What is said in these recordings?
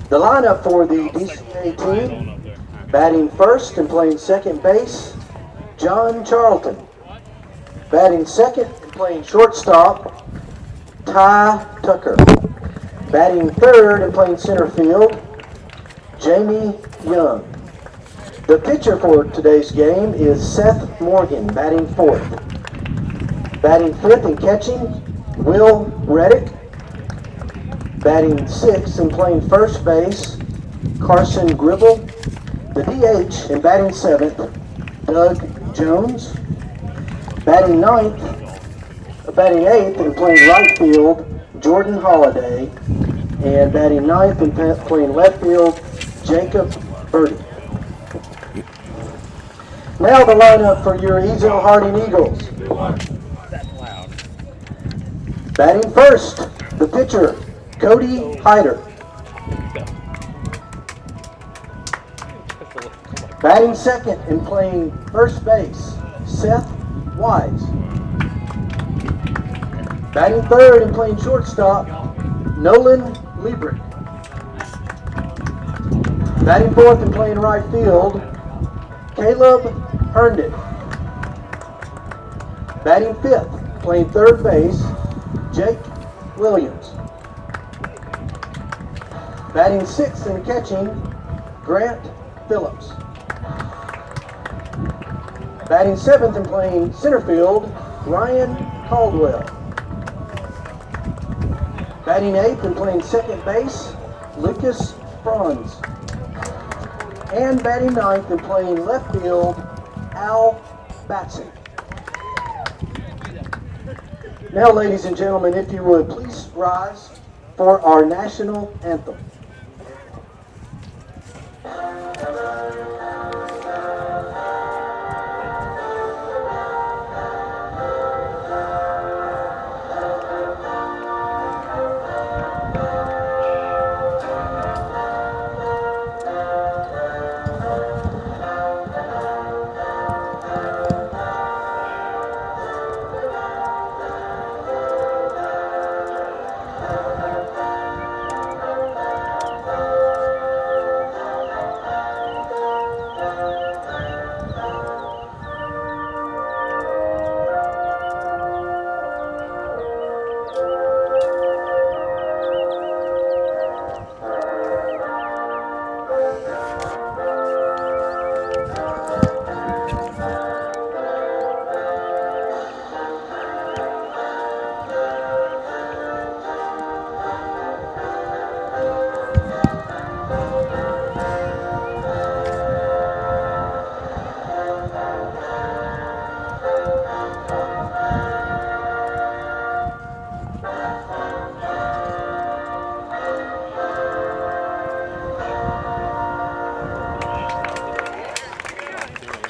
The lineup for the DCA team: batting first and playing second base, John Charlton. Batting second and playing shortstop, Ty Tucker. Batting third and playing center field, Jamie Young. The pitcher for today's game is Seth Morgan, batting fourth. Batting fifth and catching, Will Reddick. Batting sixth and playing first base, Carson Gribble. The DH and batting seventh, Doug Jones. Batting eighth and playing right field, Jordan Holliday. And batting ninth and playing left field, Jacob Birdie. Now the lineup for your Ezell-Harding Eagles. Batting first, the pitcher, Cody Hyder. Batting second and playing first base, Seth Wise. Batting third and playing shortstop, Nolan Liebrick. Batting fourth and playing right field, Caleb Herndon. Batting fifth, playing third base, Jake Williams. Batting sixth and catching, Grant Phillips. Batting seventh and playing center field, Ryan Caldwell. Batting eighth and playing second base, Lucas Franz. And batting ninth and playing left field, Al Batson. Now, ladies and gentlemen, if you would please rise for our national anthem.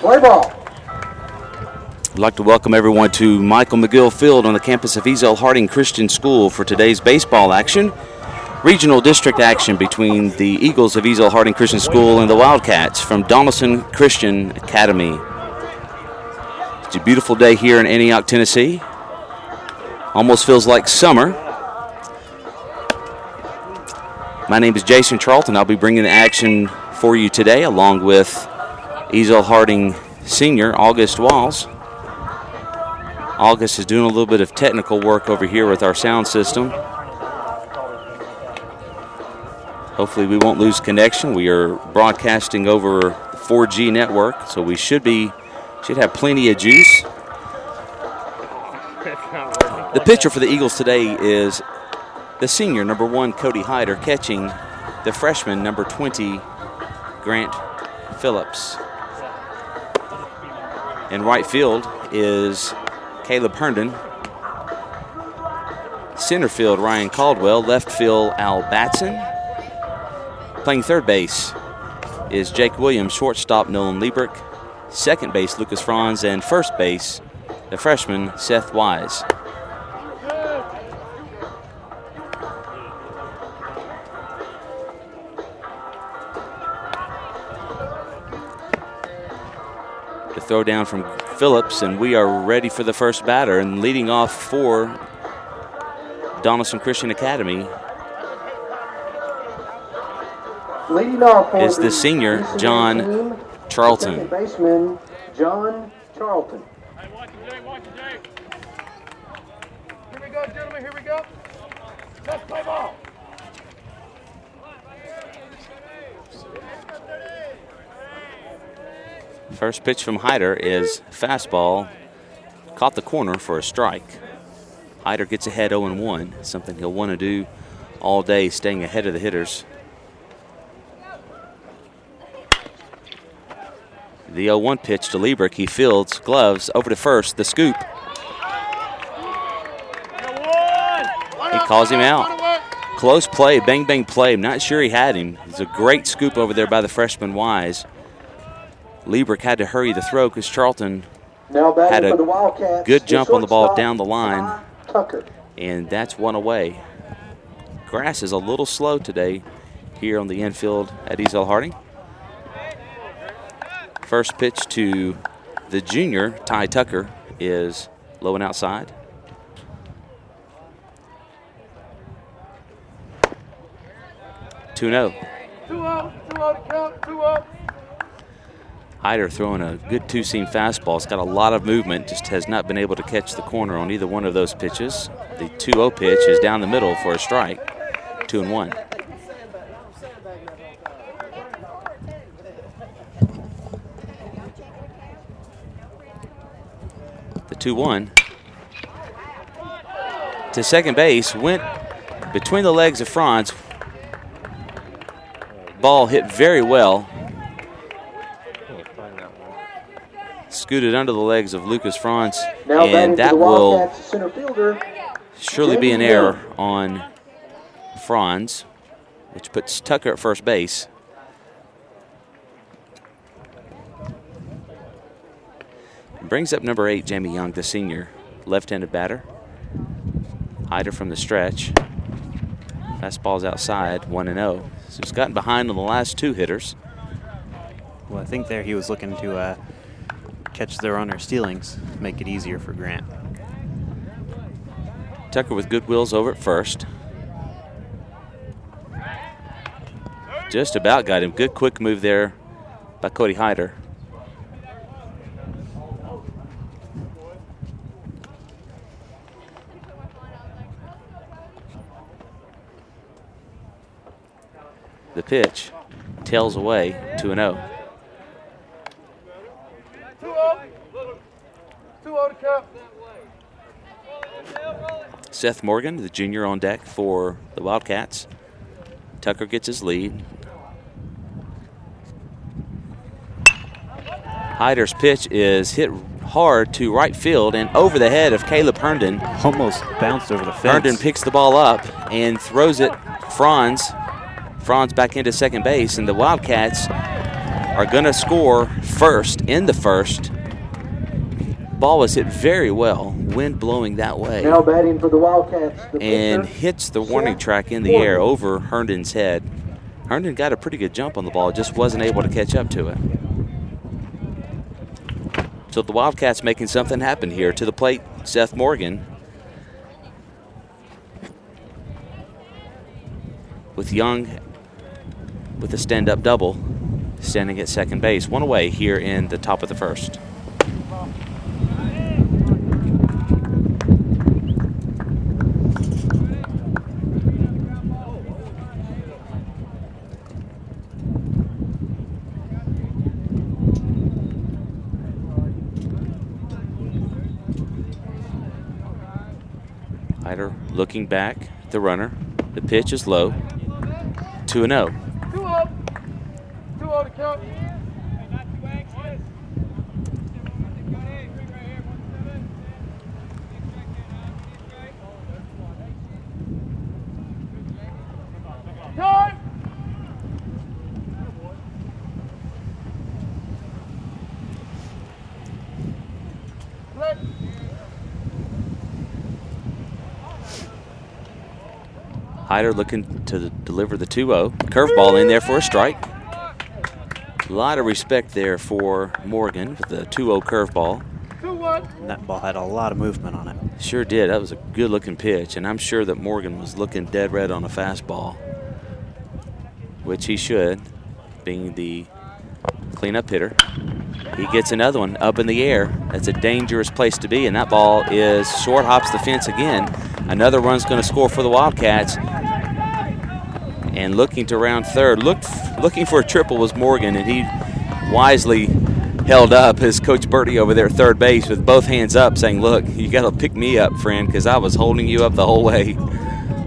Play ball. I'd like to welcome everyone to Michael McGill Field on the campus of Ezell-Harding Christian School for today's baseball action. Regional district action between the Eagles of Ezell-Harding Christian School and the Wildcats from Donelson Christian Academy. It's a beautiful day here in Antioch, Tennessee. Almost feels like summer. My name is Jason Charlton. I'll be bringing the action for you today along with Ezell-Harding senior August Walls. August is doing a little bit of technical work over here with our sound system. Hopefully we won't lose connection. We are broadcasting over the 4G network, so we should have plenty of juice. The pitcher for the Eagles today is the senior, number 1, Cody Hyder, catching the freshman, number 20, Grant Phillips. In right field is Caleb Herndon. Center field, Ryan Caldwell. Left field, Al Batson. Playing third base is Jake Williams. Shortstop, Nolan Liebrick. Second base, Lucas Franz. And first base, the freshman, Seth Wise. The throw down from Phillips, and we are ready for the first batter. And leading off for Donelson Christian Academy Leading off for is the senior, DCA John team, Charlton. Second baseman, John Charlton. Hey, watch it, Jay, watch it, Jay. Here we go, gentlemen, here we go. Let's play ball. First pitch from Hyder is fastball. Caught the corner for a strike. Hyder gets ahead 0-1, something he'll want to do all day, staying ahead of the hitters. The 0-1 pitch to Liebrick. He fields, gloves, over to first, the scoop. He calls him out. Close play, bang, bang play. Not sure he had him. It's a great scoop over there by the freshman Wise. Liebrick had to hurry the throw because Charlton had a good jump on the ball down the line, and that's one away. Grass is a little slow today here on the infield at Ezell-Harding. First pitch to the junior, Ty Tucker, is low and outside. Two 2-0. 2-0 to count, 2-0. Hyder throwing a good two-seam fastball. It's got a lot of movement, just has not been able to catch the corner on either one of those pitches. The 2-0 pitch is down the middle for a strike, 2-1. The 2-1 to second base, went between the legs of Franz. Ball hit very well. Scooted under the legs of Lucas Franz, and that will surely be an error on Franz, which puts Tucker at first base. Brings up number 8, Jamie Young, the senior, left-handed batter. Hyder from the stretch. Fastball's outside, 1-0. So he's gotten behind on the last two hitters. Well, I think there he was looking to catch the runner stealings, make it easier for Grant. Tucker with good wheels over at first. Just about got him. Good quick move there by Cody Hyder. The pitch tails away, 2-0. 2-0 to count. Seth Morgan, the junior, on deck for the Wildcats. Tucker gets his lead. Hyder's pitch is hit hard to right field and over the head of Caleb Herndon. Almost bounced over the fence. Herndon picks the ball up and throws it. Franz back into second base, and the Wildcats are going to score first in the first. Ball was hit very well, wind blowing that way. Now batting for the Wildcats. And hits the warning track in the air over Herndon's head. Herndon got a pretty good jump on the ball, just wasn't able to catch up to it. So the Wildcats making something happen here. To the plate, Seth Morgan. With Young with a stand-up double, standing at second base. One away here in the top of the first. Hyder looking back at the runner. The pitch is low. 2-0. 2-0. 2-0 to count. Time. Play. Hyder looking to deliver the 2-0. Curveball in there for a strike. A lot of respect there for Morgan with the 2-0 curveball. 2-1. And that ball had a lot of movement on it. Sure did. That was a good-looking pitch, and I'm sure that Morgan was looking dead red on a fastball. which he should, being the cleanup hitter. He gets another one up in the air. That's a dangerous place to be, and that ball is short, hops the fence again. Another run's going to score for the Wildcats. And looking to round third, looking for a triple was Morgan, and he wisely held up his Coach Birdie over there at third base with both hands up, saying, look, you got to pick me up, friend, because I was holding you up the whole way.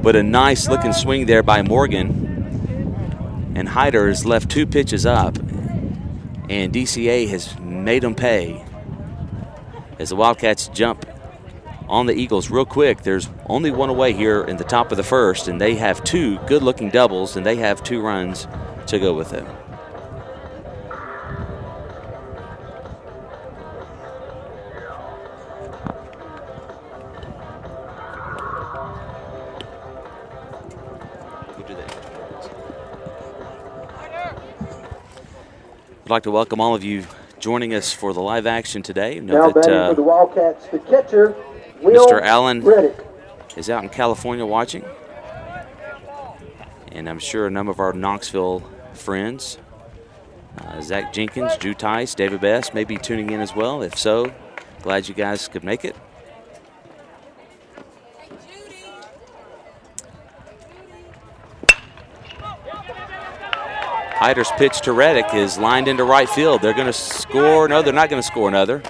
But a nice looking swing there by Morgan. And Hyder has left 2 pitches up, and DCA has made them pay. As the Wildcats jump on the Eagles real quick, there's only one away here in the top of the first, and they have 2 good-looking doubles, and they have 2 runs to go with it. I'd like to welcome all of you joining us for the live action today. Now batting for the Wildcats, the catcher, Mr. Allen Reddick is out in California watching. And I'm sure a number of our Knoxville friends, Zach Jenkins, Drew Tice, David Best, may be tuning in as well. If so, glad you guys could make it. Hyder's pitch to Reddick is lined into right field. They're going to score. No, they're not going to score another.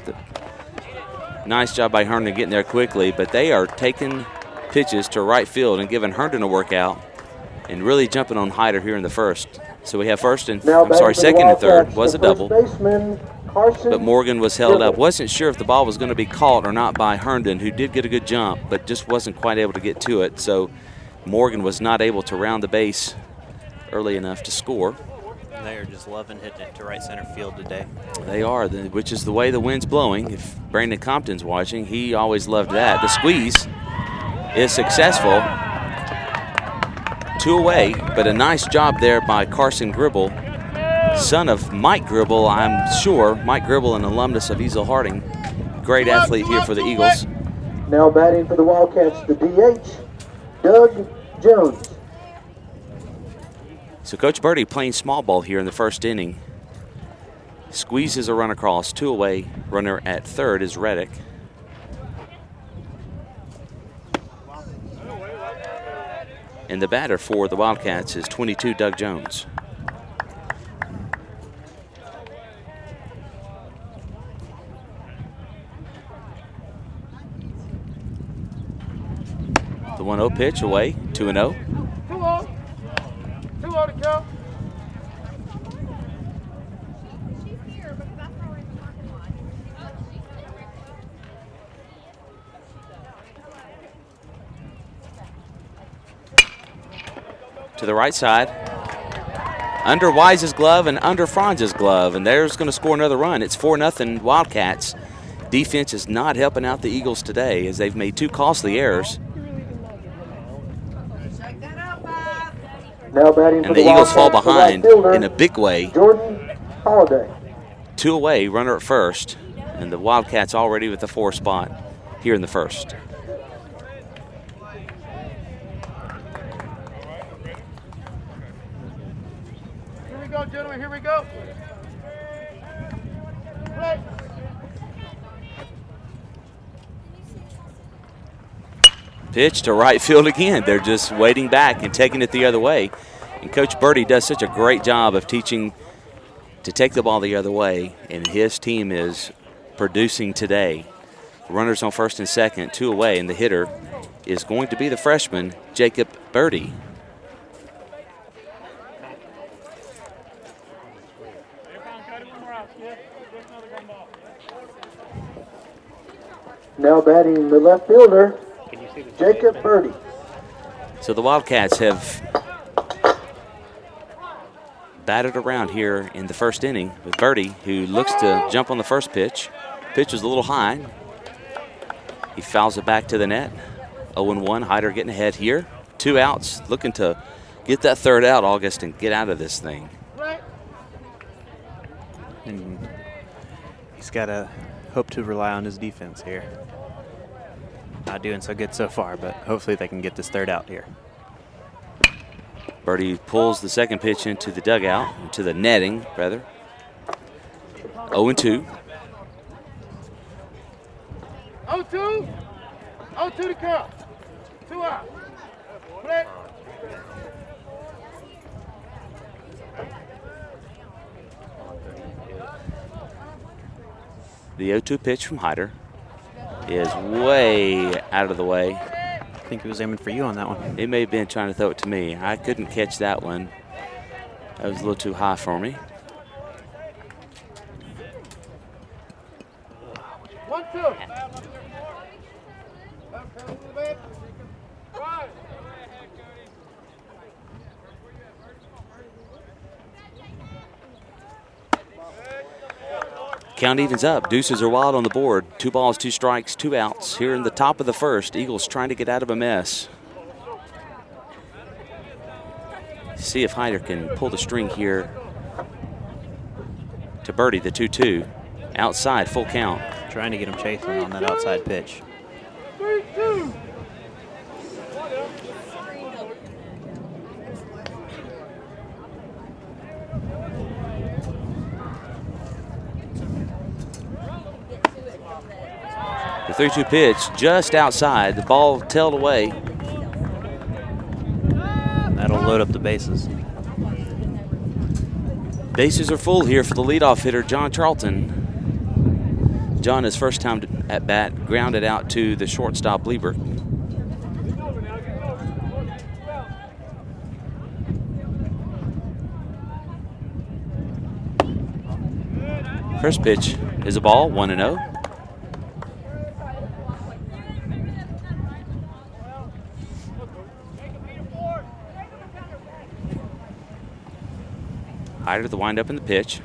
Nice job by Herndon getting there quickly, but they are taking pitches to right field and giving Herndon a workout and really jumping on Hyder here in the first. So we have second and third was a double. But Morgan was held up. Wasn't sure if the ball was going to be caught or not by Herndon, who did get a good jump, but just wasn't quite able to get to it. So Morgan was not able to round the base early enough to score. They are just loving hitting it to right center field today. They are, which is the way the wind's blowing. If Brandon Compton's watching, he always loved that. The squeeze is successful. 2 away, but a nice job there by Carson Gribble, son of Mike Gribble, I'm sure. Mike Gribble, an alumnus of Ezell-Harding. Great athlete here for the Eagles. Now batting for the Wildcats, the DH, Doug Jones. So Coach Birdie playing small ball here in the first inning. Squeezes a run across, 2 away. Runner at third is Reddick. And the batter for the Wildcats is 22, Doug Jones. The 1-0 pitch away, 2-0. 2-0. 2-0 to count. To the right side, under Wise's glove and under Franz's glove, and there's going to score another run. It's 4-0 Wildcats. Defense is not helping out the Eagles today as they've made 2 costly errors. Now batting and the Eagles fall behind in a big way. Jordan Holiday. 2 away, runner at first, and the Wildcats already with the 4 spot here in the first. Here we go, gentlemen. Here we go. Play. Pitch to right field again. They're just waiting back and taking it the other way. And Coach Birdie does such a great job of teaching to take the ball the other way, and his team is producing today. Runners on first and second, 2 away, and the hitter is going to be the freshman, Jacob Birdie. Now batting the left fielder, Jacob Birdie. So the Wildcats have batted around here in the first inning with Birdie, who looks to jump on the first pitch. Pitch was a little high. He fouls it back to the net. 0-1, Hyder getting ahead here. 2 outs, looking to get that third out, August, and get out of this thing. And he's got to hope to rely on his defense here. Not doing so good so far, but hopefully they can get this third out here. Birdie pulls the second pitch into the dugout, into the netting, rather. 0-2. 0-2. 0-2 to count. 2 out. Play. The 0-2 pitch from Hyder is way out of the way. I think he was aiming for you on that one. He may have been trying to throw it to me. I couldn't catch that one. That was a little too high for me. 1-2. Count evens up. Deuces are wild on the board. 2 balls, 2 strikes, 2 outs. Here in the top of the first, Eagles trying to get out of a mess. See if Hyder can pull the string here to birdie the 2-2. Outside, full count. Trying to get him chasing on that outside pitch. 3-2. The 3-2 pitch just outside. The ball tailed away. That'll load up the bases. Bases are full here for the leadoff hitter, John Charlton. John, his first time at bat, grounded out to the shortstop, Lieber. First pitch is a ball, 1-0. Hyder to the windup in the pitch.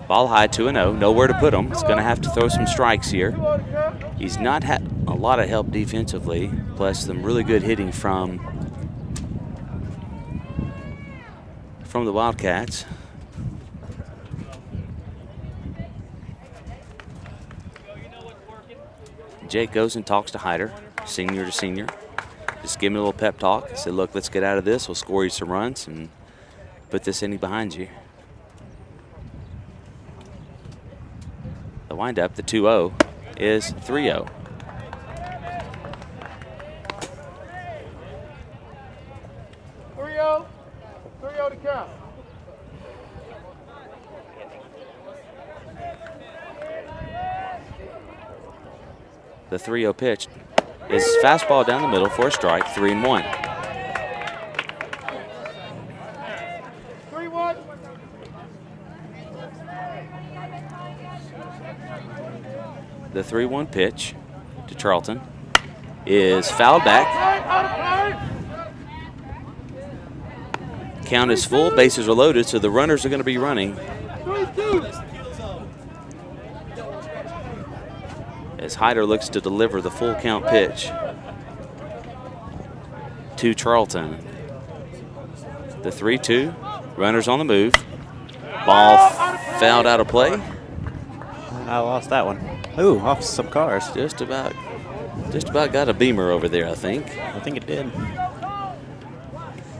Ball high, 2-0. Nowhere to put him. He's going to have to throw some strikes here. He's not had a lot of help defensively, plus some really good hitting from the Wildcats. Jake goes and talks to Hyder, senior to senior. Just give him a little pep talk. Said, look, let's get out of this. We'll score you some runs and put this inning behind you. The windup, the 2-0, is 3-0. To count. The 3-0 pitch is fastball down the middle for a strike, 3-1. 3-1. The 3-1 pitch to Charlton is fouled back. Count is full, bases are loaded, so the runners are going to be running. 3-2. As Hyder looks to deliver the full count pitch to Charlton. The 3-2, runners on the move. Ball fouled out of play. I lost that one. Ooh, off some cars. Just about got a beamer over there, I think. I think it did.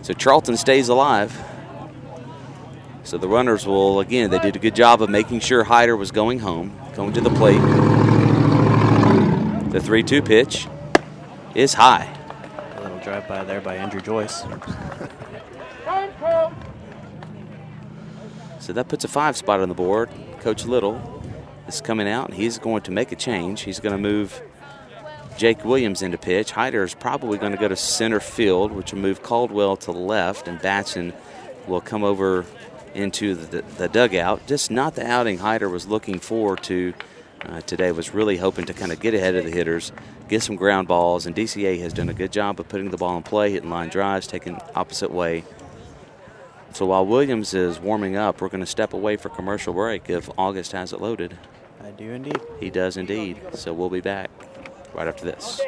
So Charlton stays alive. So the runners will, again, they did a good job of making sure Hyder was going home, going to the plate. The 3-2 pitch is high. A little drive-by there by Andrew Joyce. So that puts a 5 spot on the board. Coach Little is coming out, and he's going to make a change. He's going to move Jake Williams into pitch. Hyder is probably going to go to center field, which will move Caldwell to the left, and Batson will come over into the dugout. Just not the outing Hyder was looking forward to today. Was really hoping to kind of get ahead of the hitters, get some ground balls, and DCA has done a good job of putting the ball in play, hitting line drives, taking opposite way. So while Williams is warming up, we're going to step away for commercial break if August has it loaded. I do indeed. He does indeed. So we'll be back right after this.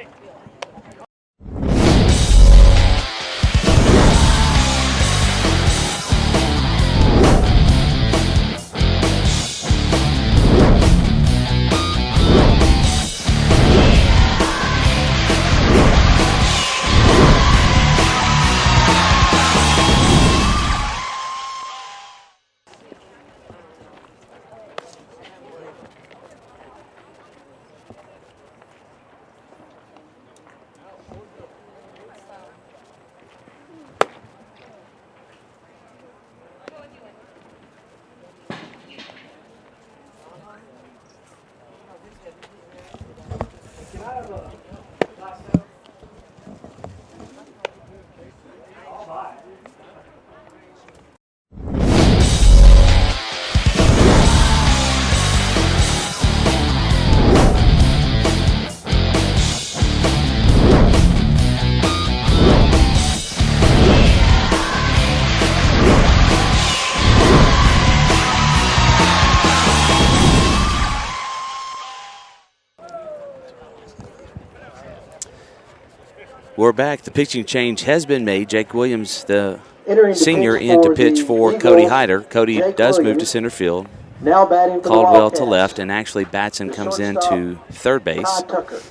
We're back. The pitching change has been made. Jake Williams, the Entering to senior, pitch in to for pitch the for Eagles, Cody Hyder. Cody Jake does move to Williams. center field. Now batting for Caldwell the to Wildcats, left, and actually Batson the comes shortstop, into third base. Ty Tucker.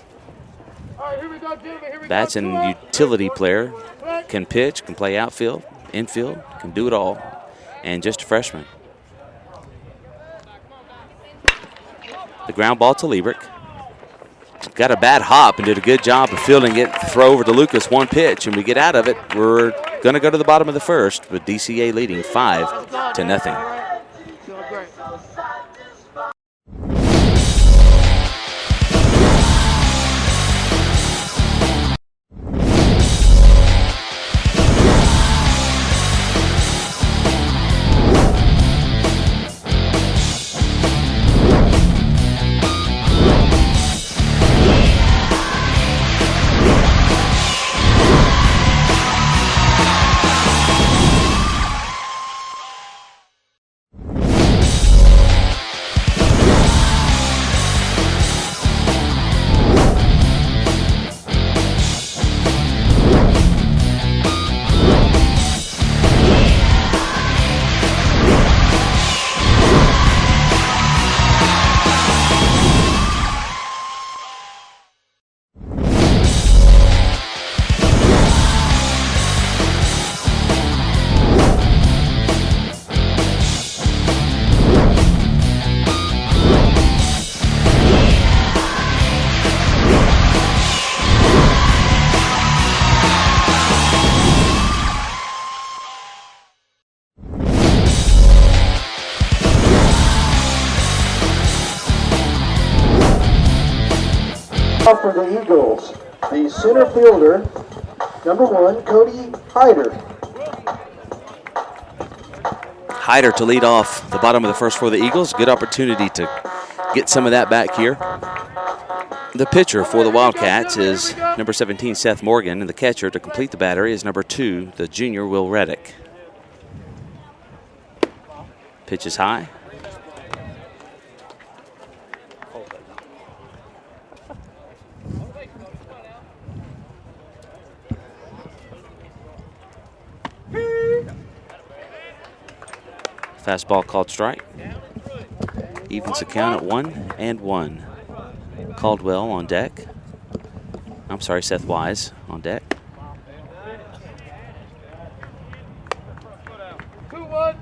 All right, here we go, gentlemen. Here we go. Batson, utility player, can pitch, can play outfield, infield, can do it all, and just a freshman. The ground ball to Liebrick. Got a bad hop and did a good job of fielding it. Throw over to Lucas, one pitch, and we get out of it. We're going to go to the bottom of the first with DCA leading 5-0. Doing great. For the Eagles, the center fielder, number 1, Cody Hyder. Hyder to lead off the bottom of the first for the Eagles. Good opportunity to get some of that back here. The pitcher for the Wildcats is number 17, Seth Morgan, and the catcher to complete the battery is number 2, the junior Will Reddick. Pitch is high. Fastball called strike. Evens the count at 1-1. Caldwell on deck. I'm sorry, Seth Wise on deck. 2-1.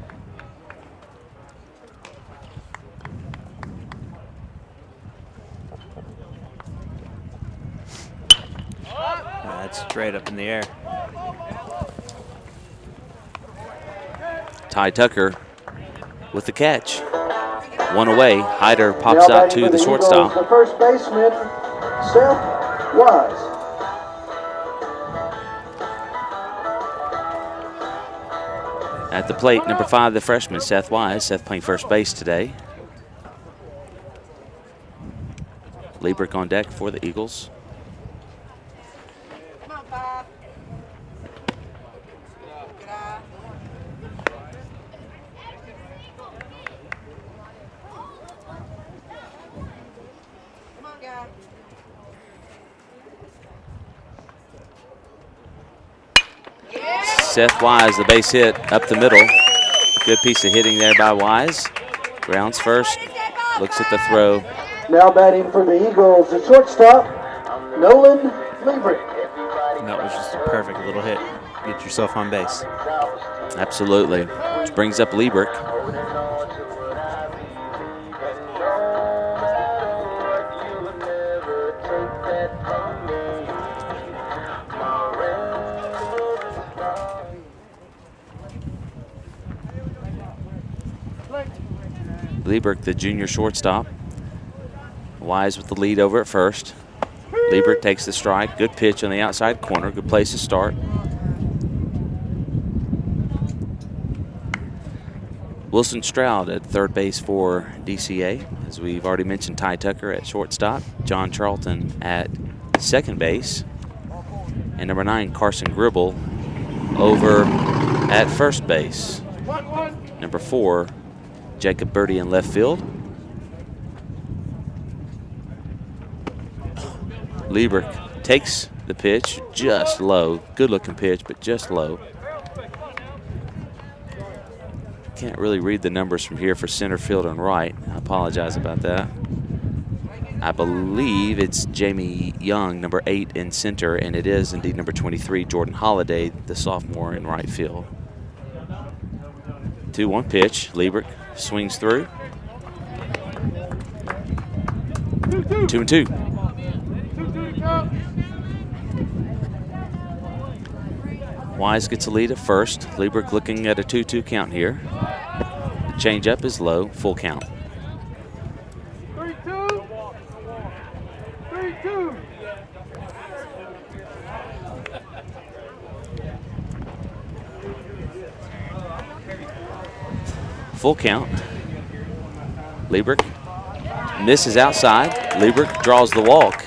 That's straight up in the air. Ty Tucker with the catch. One away. Hyder pops out to the shortstop. The first baseman, Seth Wise. At the plate, number 5, the freshman, Seth Wise. Seth playing first base today. Liebrick on deck for the Eagles. Seth Wise, the base hit up the middle. Good piece of hitting there by Wise. Grounds first, looks at the throw. Now batting for the Eagles, the shortstop, Nolan Liebrick. And that was just a perfect little hit. Get yourself on base. Absolutely. Which brings up Liebrick. Liebrick, the junior shortstop. Wise with the lead over at first. Liebrick takes the strike. Good pitch on the outside corner. Good place to start. Wilson Stroud at third base for DCA. As we've already mentioned, Ty Tucker at shortstop. John Charlton at second base. And number 9, Carson Gribble over at first base. Number 4, Jacob Birdie in left field. Liebrick takes the pitch, just low. Good looking pitch, but just low. Can't really read the numbers from here for center field and right. I apologize about that. I believe it's Jamie Young, number 8 in center, and it is indeed number 23, Jordan Holiday, the sophomore in right field. 2-1 pitch. Liebrick swings through. 2-2. Wise gets a lead at first. Liebrick looking at a 2-2 count here. The changeup is low, full count. 3-2. 3-2. Full count. Liebrick misses outside. Liebrick draws the walk.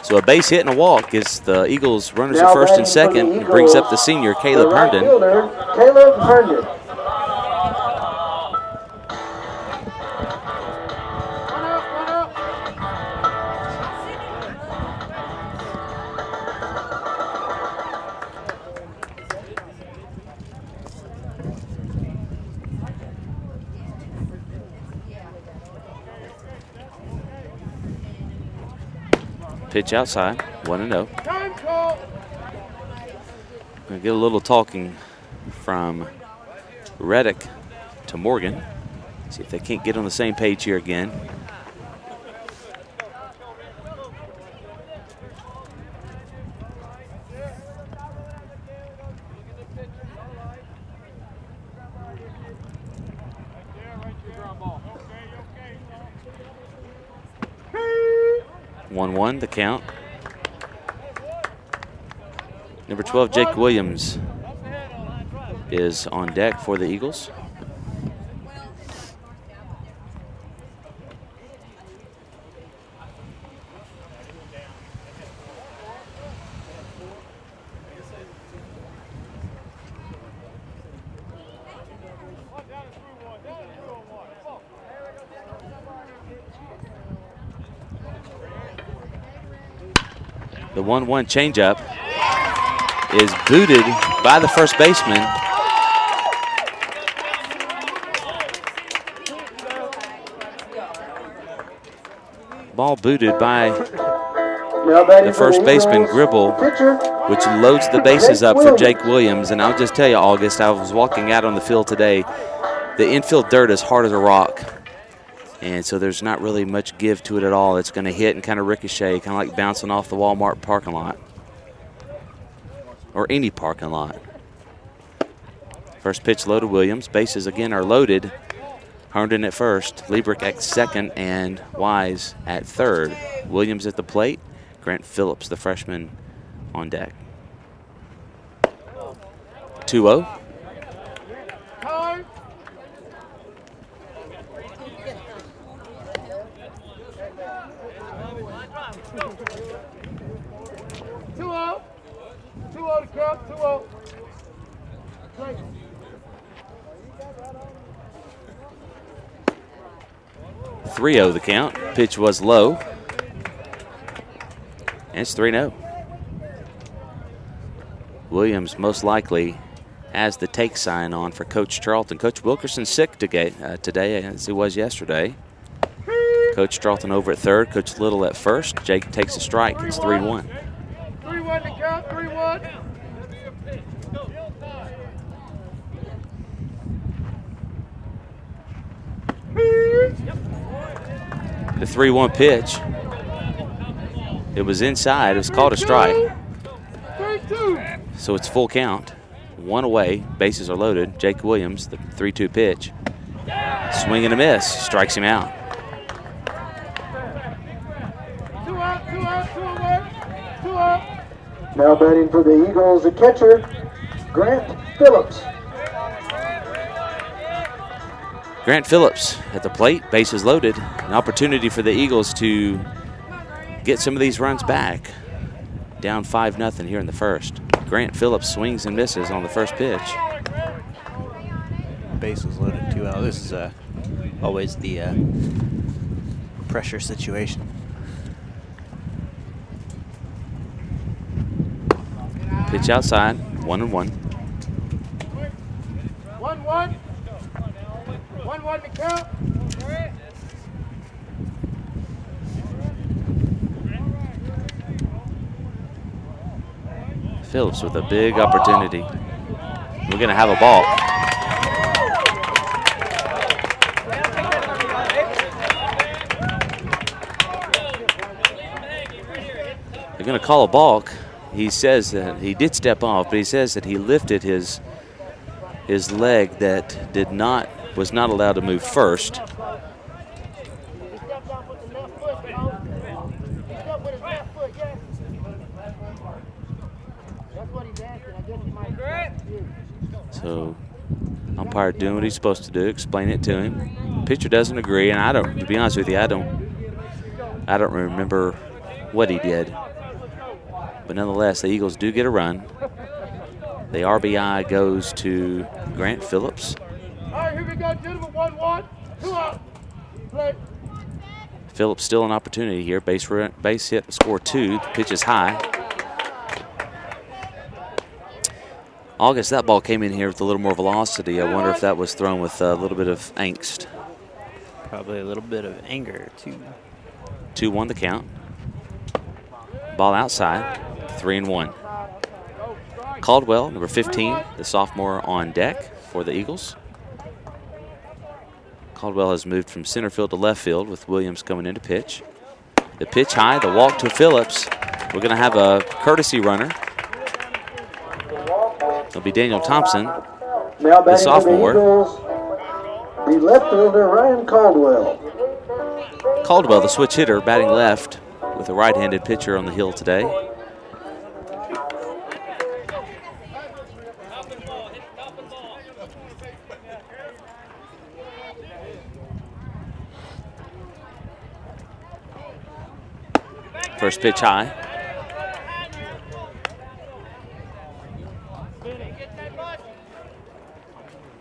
So a base hit and a walk is the Eagles runners at first and second. And brings up the senior, Caleb Herndon. Caleb Herndon. Pitch outside, 1-0. Time call. Gonna get a little talking from Reddick to Morgan. See if they can't get on the same page here again. The count. Number 12, Jake Williams, is on deck for the Eagles. The 1-1 changeup is booted by the first baseman. Ball booted by the first baseman, Gribble, which loads the bases up for Jake Williams. And I'll just tell you, August, I was walking out on the field today. The infield dirt is hard as a rock. And so there's not really much give to it at all. It's going to hit and kind of ricochet, kind of like bouncing off the Walmart parking lot. Or any parking lot. First pitch low to Williams. Bases again are loaded. Herndon at first, Liebrick at second, and Wise at third. Williams at the plate. Grant Phillips, the freshman, on deck. 2-0. Time. 2-0. 2-0 to count. 2-0. 3-0 the count. Pitch was low. And it's 3-0. Williams most likely has the take sign on for Coach Charlton. Coach Wilkerson's sick today as he was yesterday. Coach Charlton over at third. Coach Little at first. Jake takes a strike. It's 3-1. 3-1 to count. 3-1. The 3-1 pitch. It was inside. It was called a strike. 3-2. So it's full count. One away. Bases are loaded. Jake Williams, the 3-2 pitch. Swing and a miss. Strikes him out. 2 out. 2 out. 2 away. 2 out. Now batting for the Eagles, the catcher, Grant Phillips. Grant Phillips at the plate, bases loaded. An opportunity for the Eagles to get some of these runs back. Down 5-0 here in the first. Grant Phillips swings and misses on the first pitch. Bases loaded 2 out. This is always the pressure situation. Pitch outside, 1-1. 1-1. 1-1 to count. Phillips with a big opportunity. We're going to have a ball. They're going to call a balk. He says that he did step off, but he says that he lifted his leg that was not allowed to move first. He stepped off with the left foot, bro. He stepped with his left foot, yes. That's what he's asking. I guess he might. So umpire doing what he's supposed to do, explain it to him. Pitcher doesn't agree, and to be honest with you, I don't remember what he did. But nonetheless, the Eagles do get a run. The RBI goes to Grant Phillips. All right, here we go, gentlemen. 1-1. 2 out. Play. Phillips still an opportunity here. Base hit, score 2. The pitch is high. August, that ball came in here with a little more velocity. I wonder if that was thrown with a little bit of angst. Probably a little bit of anger, too. 2-1 the count. Ball outside, 3-1. Caldwell, number 15, the sophomore on deck for the Eagles. Caldwell has moved from center field to left field with Williams coming in to pitch. The pitch high, the walk to Phillips. We're going to have a courtesy runner. It'll be Daniel Thompson, the sophomore. The left fielder, Ryan Caldwell. Caldwell, the switch hitter, batting left with a right-handed pitcher on the hill today. First pitch high.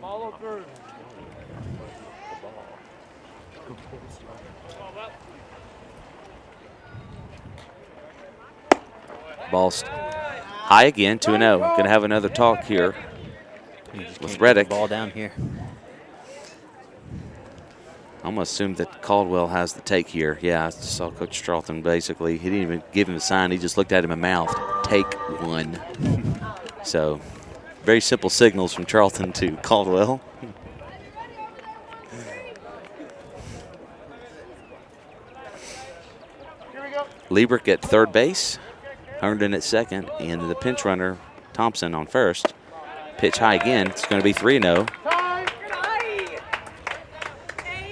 Follow through. Ball's high again, 2-0. Going to have another talk here with Reddick. Ball down here. I'm going to assume that Caldwell has the take here. Yeah, I saw Coach Charlton basically. He didn't even give him a sign. He just looked at him and mouthed, "Take one." So, very simple signals from Charlton to Caldwell. Here we go. Liebrick at third base, Herndon at second, and the pinch runner, Thompson, on first. Pitch high again. It's going to be 3-0.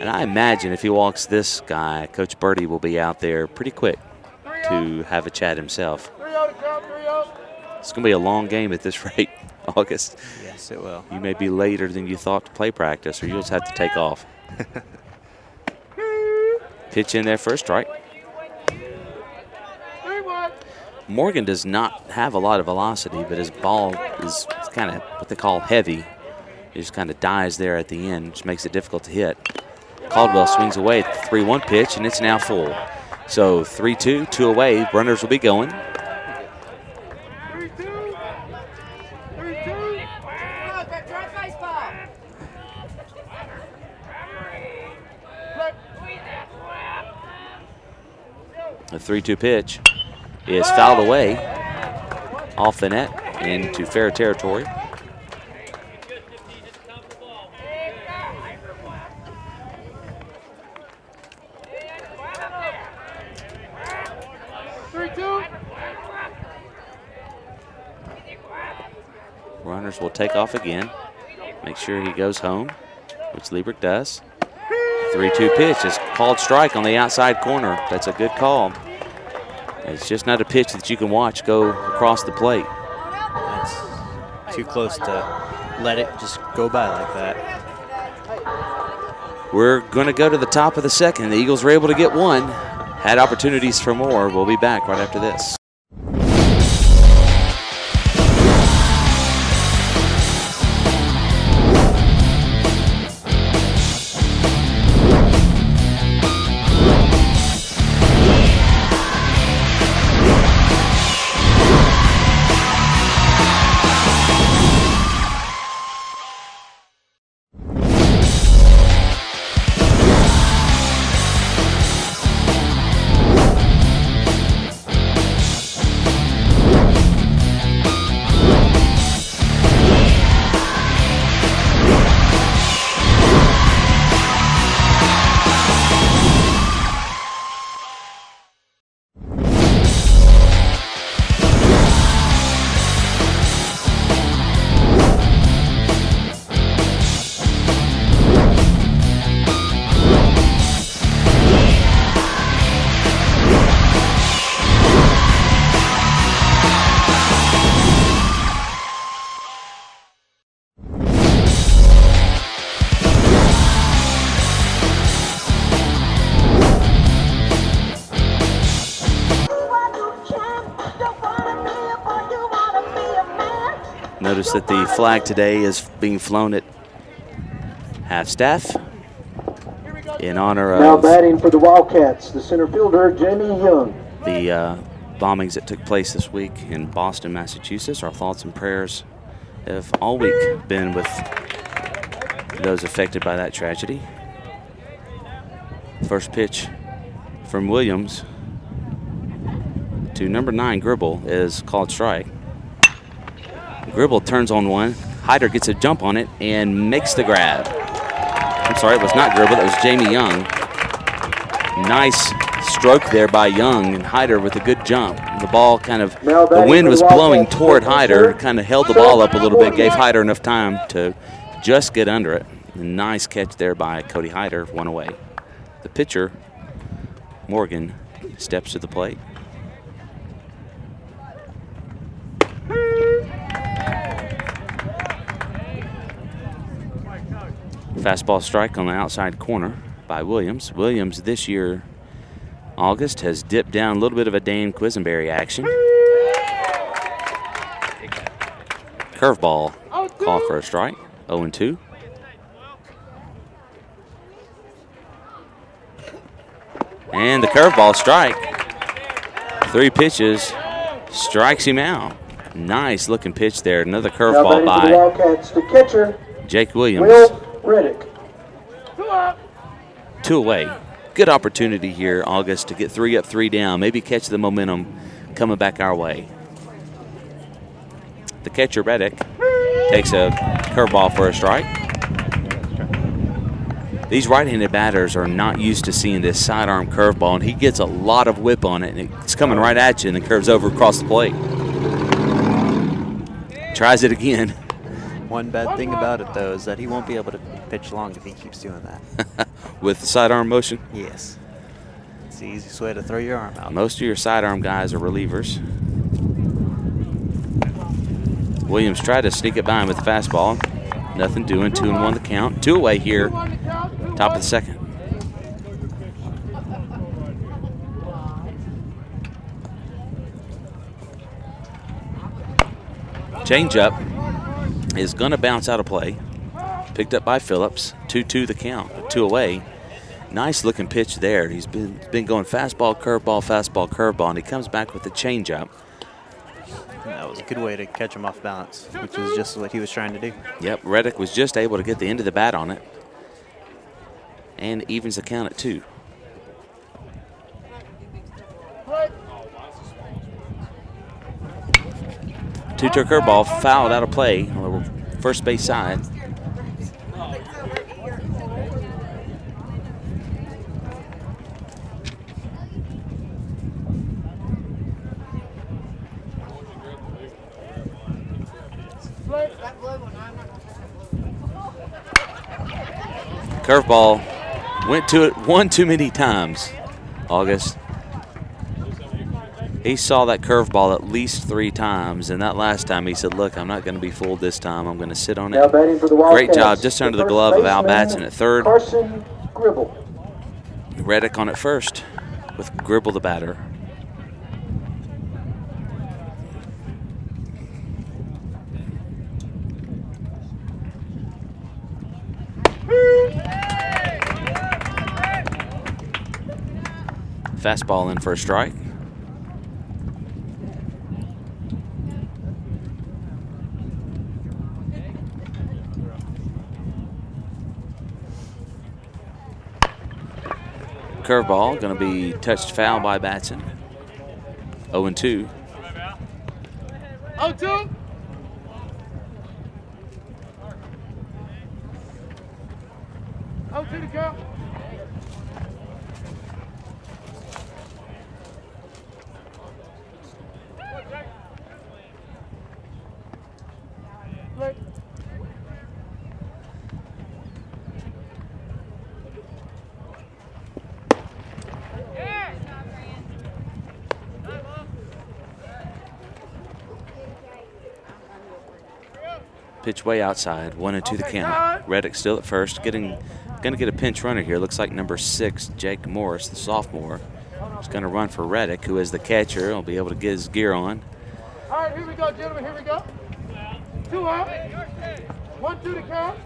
And I imagine if he walks this guy, Coach Birdie will be out there pretty quick to have a chat himself. 3-0 to count, 3-0. It's going to be a long game at this rate, August. Yes, it will. You may be later than you thought to play practice, or you'll just have to take off. Pitch in there for a strike. 3-1. Morgan does not have a lot of velocity, but his ball is kind of what they call heavy. It just kind of dies there at the end, which makes it difficult to hit. Caldwell swings away at the 3-1 pitch, and it's now full. So 3-2, 2 away. Runners will be going. 3-2. 3-2. The 3-2 pitch is fouled away off the net into fair territory. Runners will take off again. Make sure he goes home, which Liebrick does. 3-2 pitch is called strike on the outside corner. That's a good call. It's just not a pitch that you can watch go across the plate. That's too close to let it just go by like that. We're going to go to the top of the second. The Eagles were able to get one. Had opportunities for more. We'll be back right after this. Notice that the flag today is being flown at half-staff in honor Now of batting for the Wildcats, the center fielder, Jamie Young. the bombings that took place this week in Boston, Massachusetts. Our thoughts and prayers have all week been with those affected by that tragedy. First pitch from Williams to number 9, Gribble, is called strike. Gribble turns on one. Hyder gets a jump on it and makes the grab. I'm sorry, it was not Gribble, that was Jamie Young. Nice stroke there by Young, and Hyder with a good jump. The ball kind of, the wind was blowing toward Hyder, kind of held the ball up a little bit, gave Hyder enough time to just get under it. Nice catch there by Cody Hyder, one away. The pitcher, Morgan, steps to the plate. Fastball strike on the outside corner by Williams. Williams this year, August, has dipped down a little bit of a Dane Quisenberry action. Curveball call for a strike, 0-2. And the curveball strike. 3 pitches, strikes him out. Nice looking pitch there. Another curveball by Wildcats, the catcher, Jake Williams. Will Reddick. 2 away. Good opportunity here, August, to get 3 up, 3 down. Maybe catch the momentum coming back our way. The catcher, Reddick, takes a curveball for a strike. These right-handed batters are not used to seeing this sidearm curveball, and he gets a lot of whip on it, and it's coming right at you, and it curves over across the plate. Tries it again. One bad thing about it, though, is that he won't be able to pitch long if he keeps doing that. With the sidearm motion? Yes. It's the easiest way to throw your arm out. Most of your sidearm guys are relievers. Williams tried to sneak it by him with the fastball. Nothing doing. 2-1 the count. 2 away here. Top of the second. Changeup is going to bounce out of play. Picked up by Phillips. 2-2 the count. 2 away. Nice looking pitch there. He's been going fastball, curveball, and he comes back with the changeup. That was a good way to catch him off balance, which is just what he was trying to do. Yep, Reddick was just able to get the end of the bat on it. And evens the count at 2. Two-turn curveball fouled out of play on the first base side. Curveball went to it one too many times, August. He saw that curveball at least 3 times, and that last time he said, look, I'm not going to be fooled this time. I'm going to sit on it. Great job just under the glove of Al Batson at third. Carson Gribble. Reddick on at first with Gribble the batter. Fastball in for a strike. Curveball going to be touched foul by Batson. 0-2. 0-2. To the count. Pitch way outside, 1-2 the count. Reddick still at first, going to get a pinch runner here. Looks like number 6, Jake Morris, the sophomore, is going to run for Reddick, who is the catcher. He'll be able to get his gear on. All right, here we go, gentlemen. Here we go. 2 out. 1-2 to count.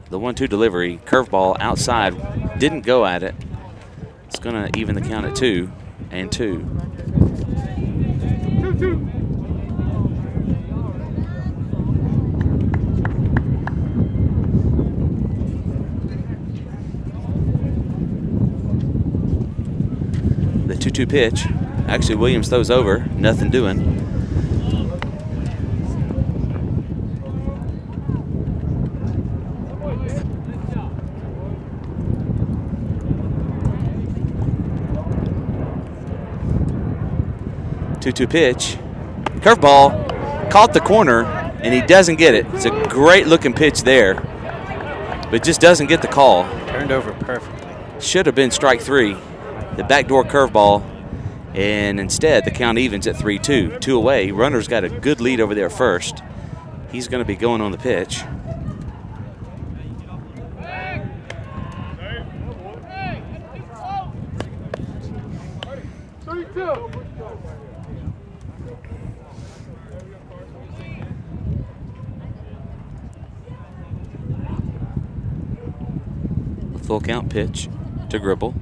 The 1-2 delivery, curveball outside, didn't go at it. It's going to even the count at 2-2. 2-2. The 2-2 pitch. Actually, Williams throws over, nothing doing. Two pitch, curveball, caught the corner, and he doesn't get it. It's a great looking pitch there, but just doesn't get the call. Turned over perfectly. Should have been strike 3, the backdoor curveball, and instead the count evens at 3-2. 2 away. Runner's got a good lead over there first. He's going to be going on the pitch. Full count pitch to Gribble.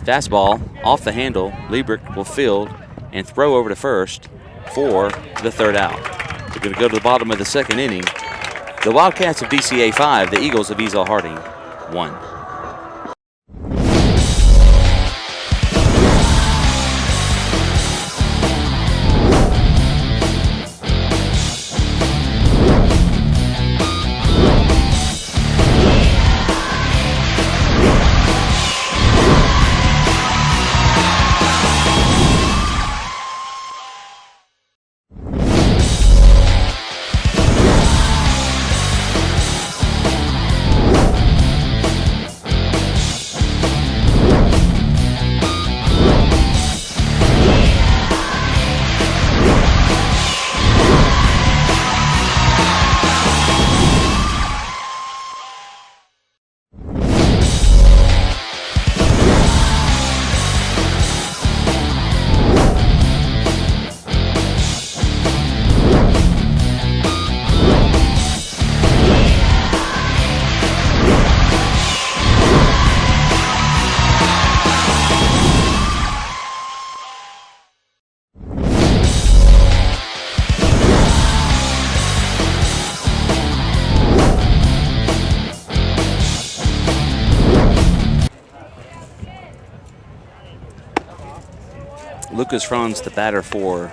Fastball off the handle. Liebrick will field and throw over to first for the 3rd out. We're going to go to the bottom of the 2nd inning. The Wildcats of DCA 5, the Eagles of Ezell-Harding 1. Lucas Franz, the batter for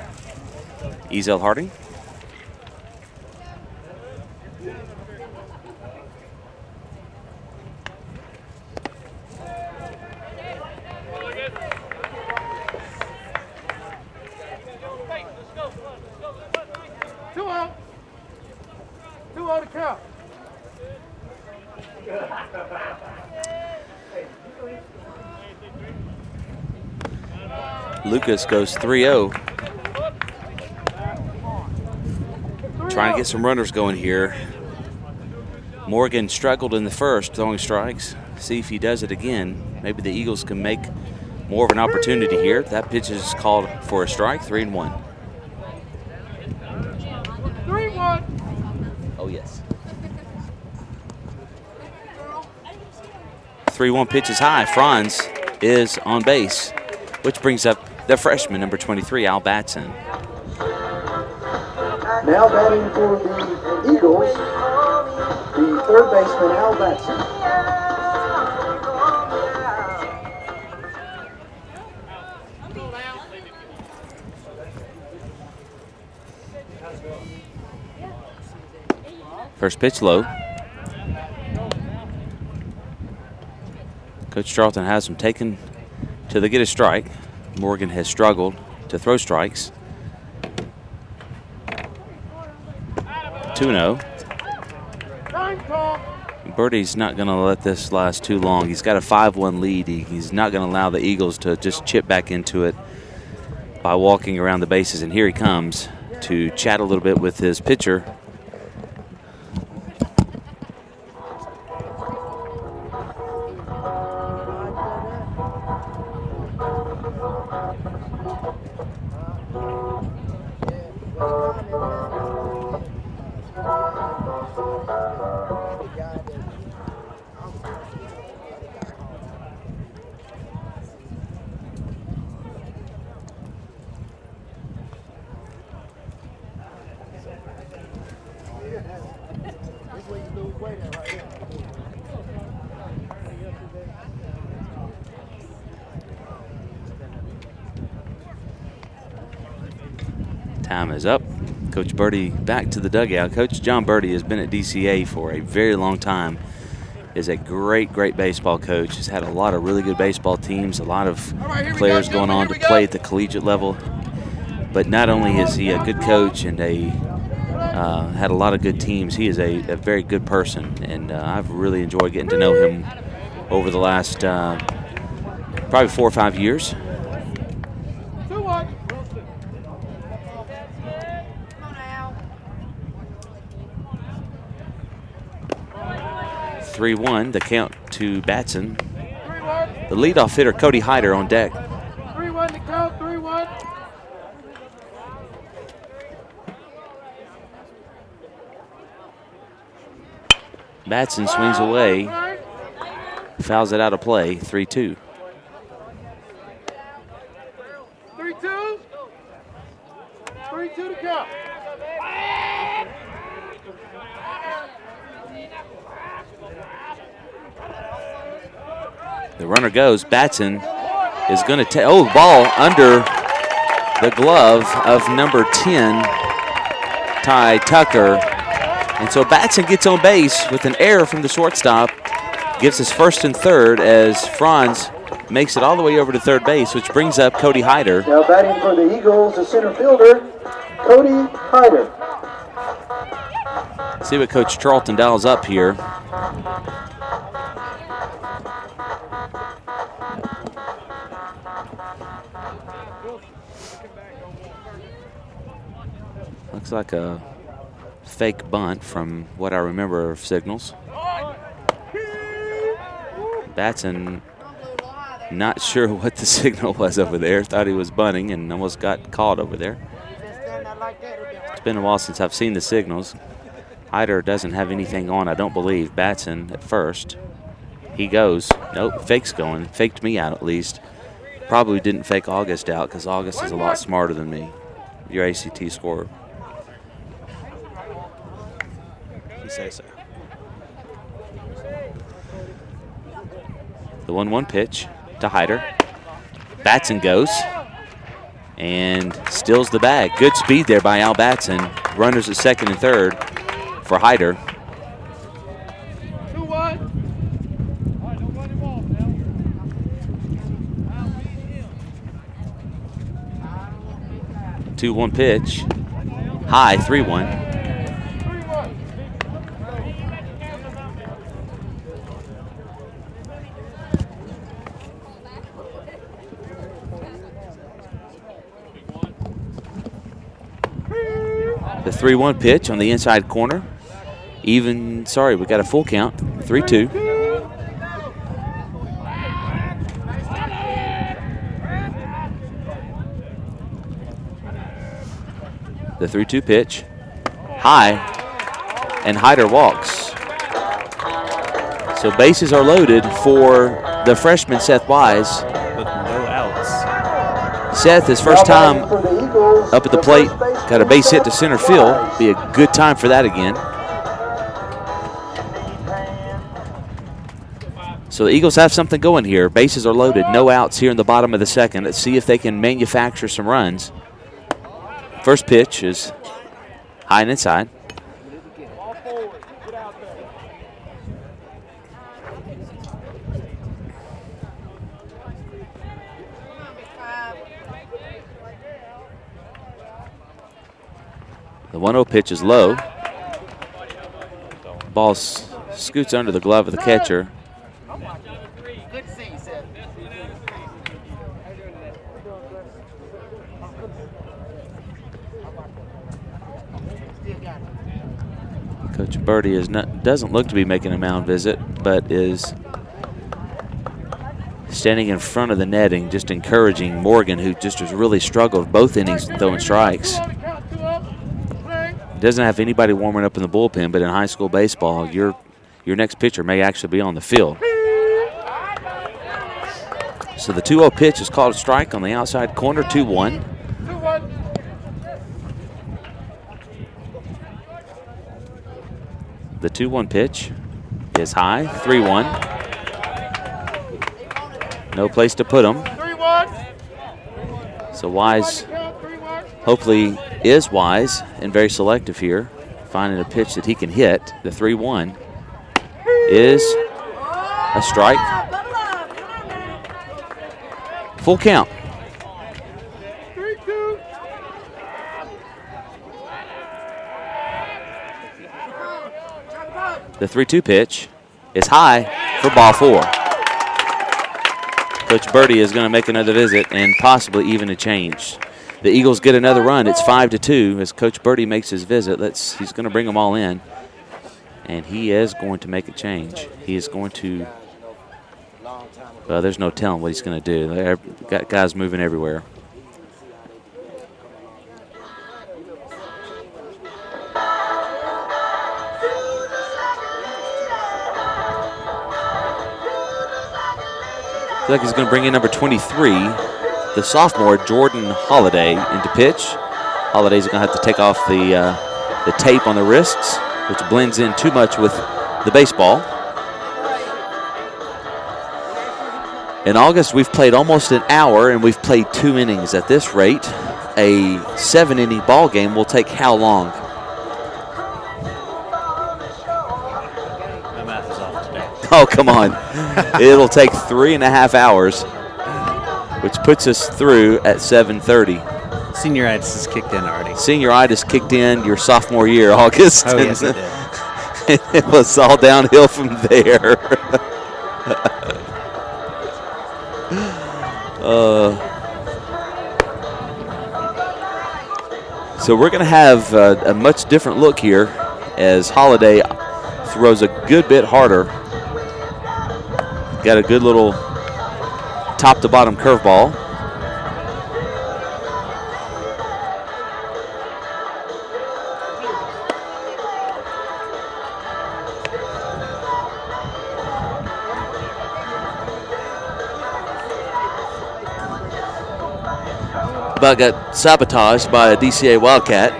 Ezell-Harding. Two out. 2 out to count. Lucas goes 3-0. Trying to get some runners going here. Morgan struggled in the first, throwing strikes. See if he does it again. Maybe the Eagles can make more of an opportunity here. That pitch is called for a strike, 3-1. 3-1. Oh, yes. 3-1 pitch is high. Franz is on base, which brings up the freshman, number 23, Al Batson. Now batting for the Eagles, the 3rd baseman, Al Batson. First pitch low. Coach Charlton has him taken till they get a strike. Morgan has struggled to throw strikes. 2-0. Birdie's not going to let this last too long. He's got a 5-1 lead. He's not going to allow the Eagles to just chip back into it by walking around the bases. And here he comes to chat a little bit with his pitcher. Time is up. Coach Birdie back to the dugout. Coach John Birdie has been at DCA for a very long time. Is a great baseball coach. Has had a lot of really good baseball teams, a lot of players going on to play at the collegiate level. But not only is he a good coach and had a lot of good teams, he is a very good person. And I've really enjoyed getting to know him over the last probably 4 or 5 years. 3-1, the count to Batson. The leadoff hitter, Cody Hyder, on deck. 3-1 to count, 3-1. Batson swings away, fouls it out of play, 3-2. 3-2. 3-2 to count. The runner goes. Batson is going to take, ball under the glove of number 10, Ty Tucker. And so Batson gets on base with an error from the shortstop. Gives us first and third as Franz makes it all the way over to third base, which brings up Cody Hyder. Now batting for the Eagles, the center fielder, Cody Hyder. See what Coach Charlton dials up here. Looks like a fake bunt from what I remember of signals. Batson not sure what the signal was over there. Thought he was bunting and almost got caught over there. It's been a while since I've seen the signals. Hyder doesn't have anything on, I don't believe. Batson at first. He goes. Nope, fake's going. Faked me out at least. Probably didn't fake August out because August is a lot smarter than me. Your ACT scorer. You say so. The 1-1 pitch to Hyder. Batson goes and steals the bag. Good speed there by Al Batson. Runners at second and third for Hyder. 2-1. 2-1 pitch. High, 3-1. The 3-1 pitch on the inside corner. We got a full count. 3-2. The 3-2 pitch. High. And Hyder walks. So bases are loaded for the freshman Seth Wise. With no outs. Seth, his first time up at the plate, got a base hit to center field. Be a good time for that again. So the Eagles have something going here. Bases are loaded, no outs here in the bottom of the second. Let's see if they can manufacture some runs. First pitch is high and inside. The 1-0 pitch is low. Ball scoots under the glove of the catcher. Good to see you, Seth. Coach Birdie doesn't look to be making a mound visit, but is standing in front of the netting, just encouraging Morgan, who just has really struggled both innings throwing strikes. Doesn't have anybody warming up in the bullpen, but in high school baseball, your next pitcher may actually be on the field. So the 2-0 pitch is called a strike on the outside corner, 2-1. The 2-1 pitch is high, 3-1. No place to put him. 3-1. So Wise hopefully is wise and very selective here, finding a pitch that he can hit. The 3-1 is a strike. Full count. 3-2. The 3-2 pitch is high for ball 4. Coach Birdie is going to make another visit and possibly even a change. The Eagles get another run. It's 5-2 as Coach Birdie makes his visit. He's going to bring them all in, and he is going to make a change. He is going to. Well, there's no telling what he's going to do. They've got guys moving everywhere. I feel like he's going to bring in number 23, the sophomore Jordan Holiday, into pitch. Holiday's going to have to take off the tape on the wrists, which blends in too much with the baseball. In August, we've played almost an hour, and we've played 2 innings. At this rate, a 7-inning ball game will take how long? My math is off today. Oh, come on. It'll take 3.5 hours, which puts us through at 7:30. Senioritis has kicked in already. Senioritis kicked in your sophomore year, August. Oh, yes, it did. It was all downhill from there. So we're going to have a much different look here as Holiday throws a good bit harder. Got a good little top-to-bottom curveball. About got sabotaged by a DCA Wildcat.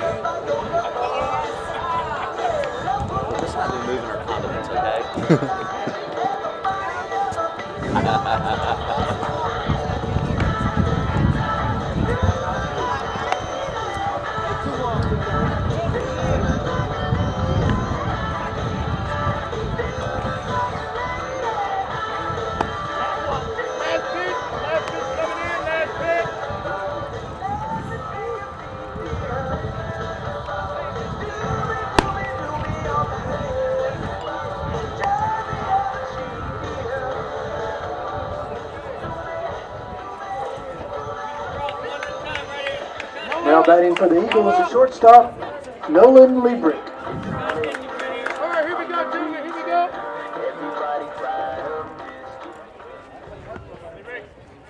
Let's not be moving our condiments, okay? Now batting for the Eagles, the shortstop, Nolan Liebrick. All right, here we go, Junior. Here we go.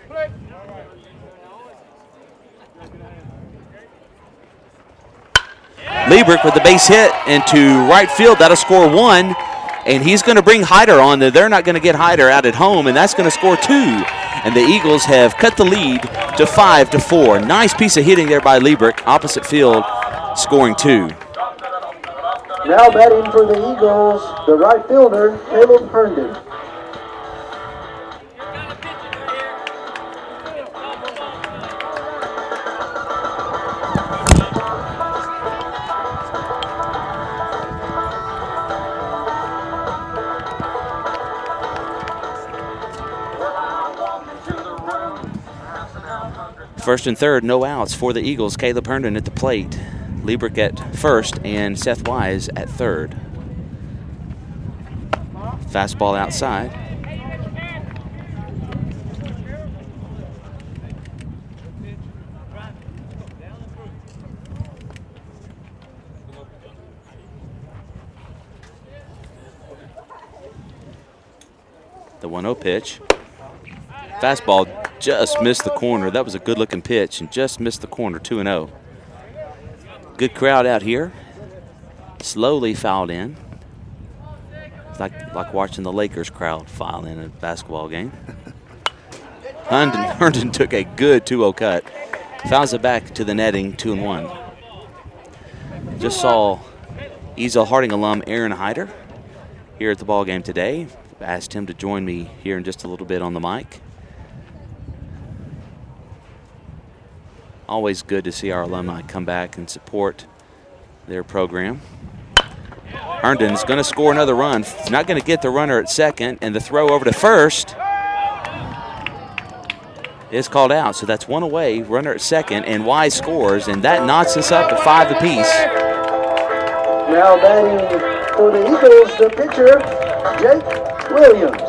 Play. Liebrick with the base hit into right field. That'll score 1, and he's going to bring Hyder on. They're not going to get Hyder out at home, and that's going to score 2. And the Eagles have cut the lead to 5-4. Nice piece of hitting there by Liebrick. Opposite field, scoring 2. Now batting for the Eagles, the right fielder, Caleb Herndon. First and third, no outs for the Eagles. Caleb Herndon at the plate. Liebrick at first and Seth Wise at third. Fastball outside. The 1-0 pitch. Fastball just missed the corner. That was a good-looking pitch and just missed the corner, 2-0. Good crowd out here. Slowly fouled in. It's like watching the Lakers crowd file in a basketball game. Herndon took a good 2-0 cut. Fouls it back to the netting, 2-1. Just saw Ezell-Harding alum Aaron Hyder here at the ball game today. I've asked him to join me here in just a little bit on the mic. Always good to see our alumni come back and support their program. Herndon's going to score another run. He's not going to get the runner at second, and the throw over to first is called out. So that's one away, runner at second, and Wise scores, and that knocks us up to 5 apiece. Now batting for the Eagles, the pitcher, Jake Williams.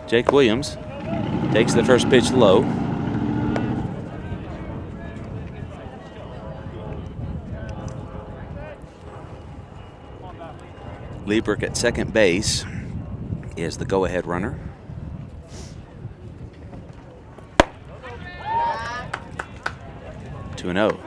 Jake Williams takes the first pitch low. Liebrick at second base is the go-ahead runner. Two and 0.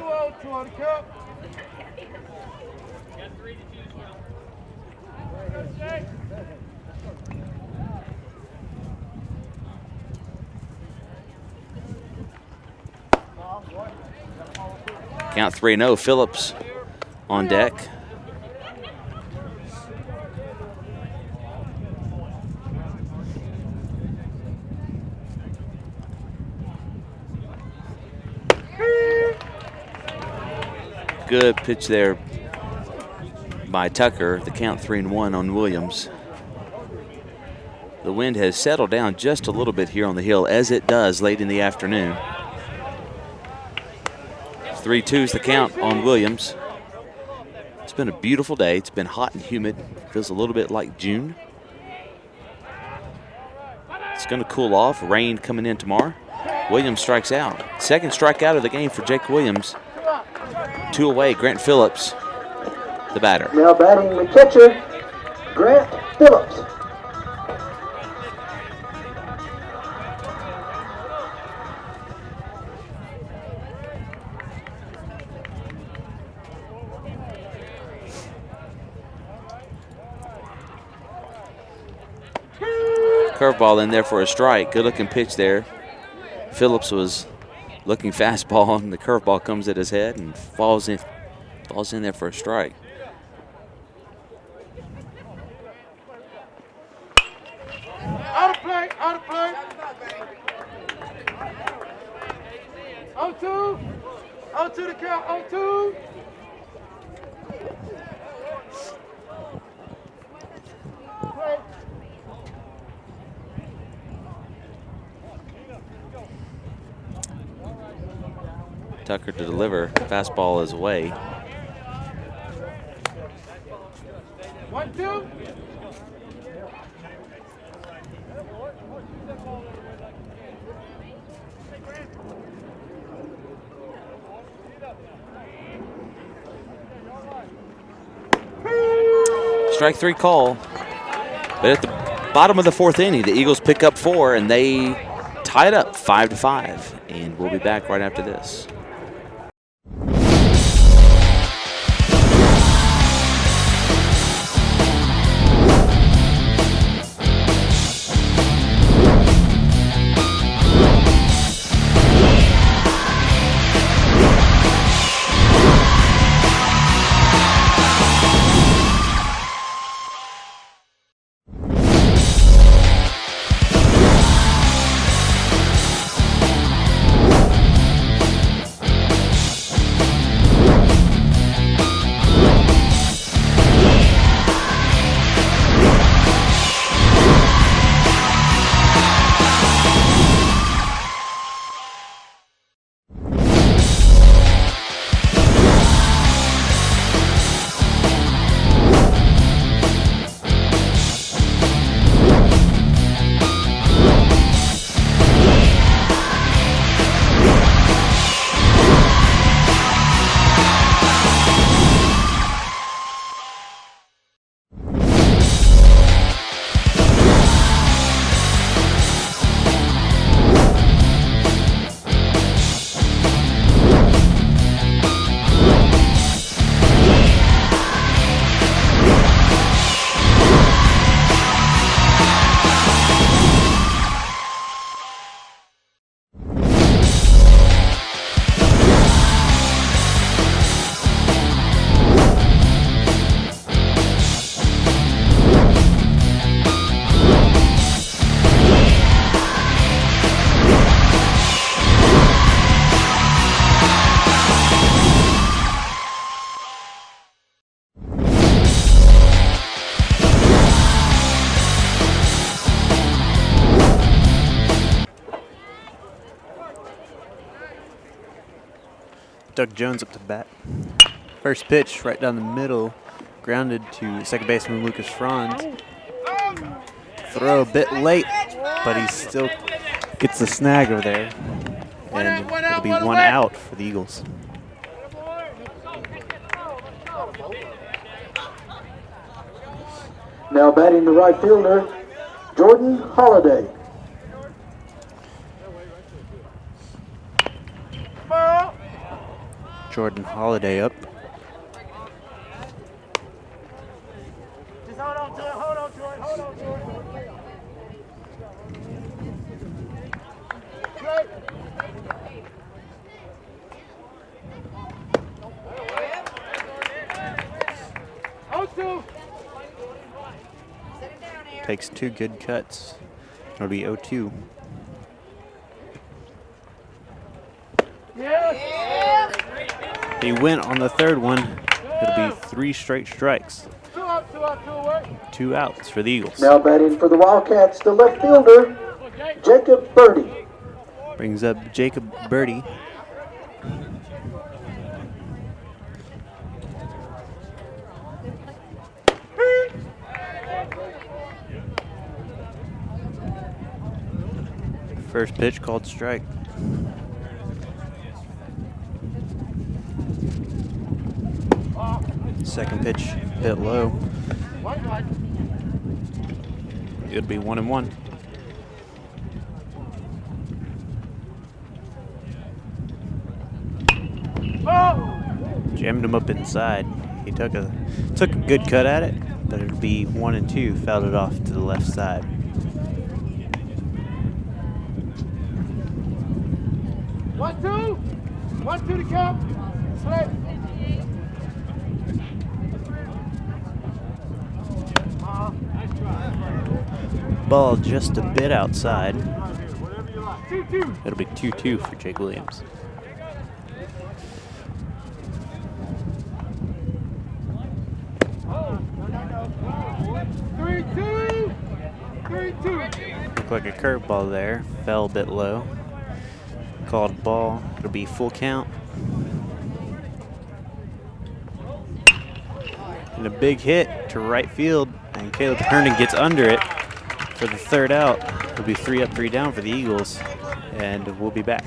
Count 3-0. Phillips on deck. Good pitch there by Tucker. The count 3-1 on Williams. The wind has settled down just a little bit here on the hill, as it does late in the afternoon. 3-2 is the count on Williams. It's been a beautiful day. It's been hot and humid. Feels a little bit like June. It's going to cool off. Rain coming in tomorrow. Williams strikes out. Second strikeout of the game for Jake Williams. 2 away, Grant Phillips, the batter. Now batting the catcher, Grant Phillips. Curveball in there for a strike. Good looking pitch there. Phillips was looking fastball, and the curveball comes at his head and falls in there for a strike. Out of play, out of play. 0-2. 0-2 to count, 0-2. Tucker to deliver. Fastball is away. 1-2. Strike 3 call. But at the bottom of the 4th inning, the Eagles pick up 4, and they tie it up 5-5. And we'll be back right after this. Doug Jones up to bat. First pitch right down the middle, grounded to second baseman Lucas Franz. Throw a bit late, but he still gets the snag over there. And it'll be one out for the Eagles. Now batting the right fielder, Jordan Holiday. Jordan Holiday up. Just hold on to it, hold on to it, hold on to it. Great. Takes 2 good cuts. It'll be 0-2. He went on the third one. It'll be 3 straight strikes. 2 outs for the Eagles. Now batting for the Wildcats, the left fielder, Jacob Birdie. Brings up Jacob Birdie. First pitch called strike. Second pitch hit low. It'll be 1-1. Jammed him up inside. He took a good cut at it, but it'll be 1-2. Fouled it off to the left side. 1-2. 1-2 to count. Slip. Ball just a bit outside. 2-2. It'll be 2-2 for Jake Williams. Looked like a curveball there. Fell a bit low. Called ball. It'll be full count. And a big hit to right field. And Caleb Herndon gets under it for the third out. It'll be 3 up, 3 down for the Eagles. And we'll be back.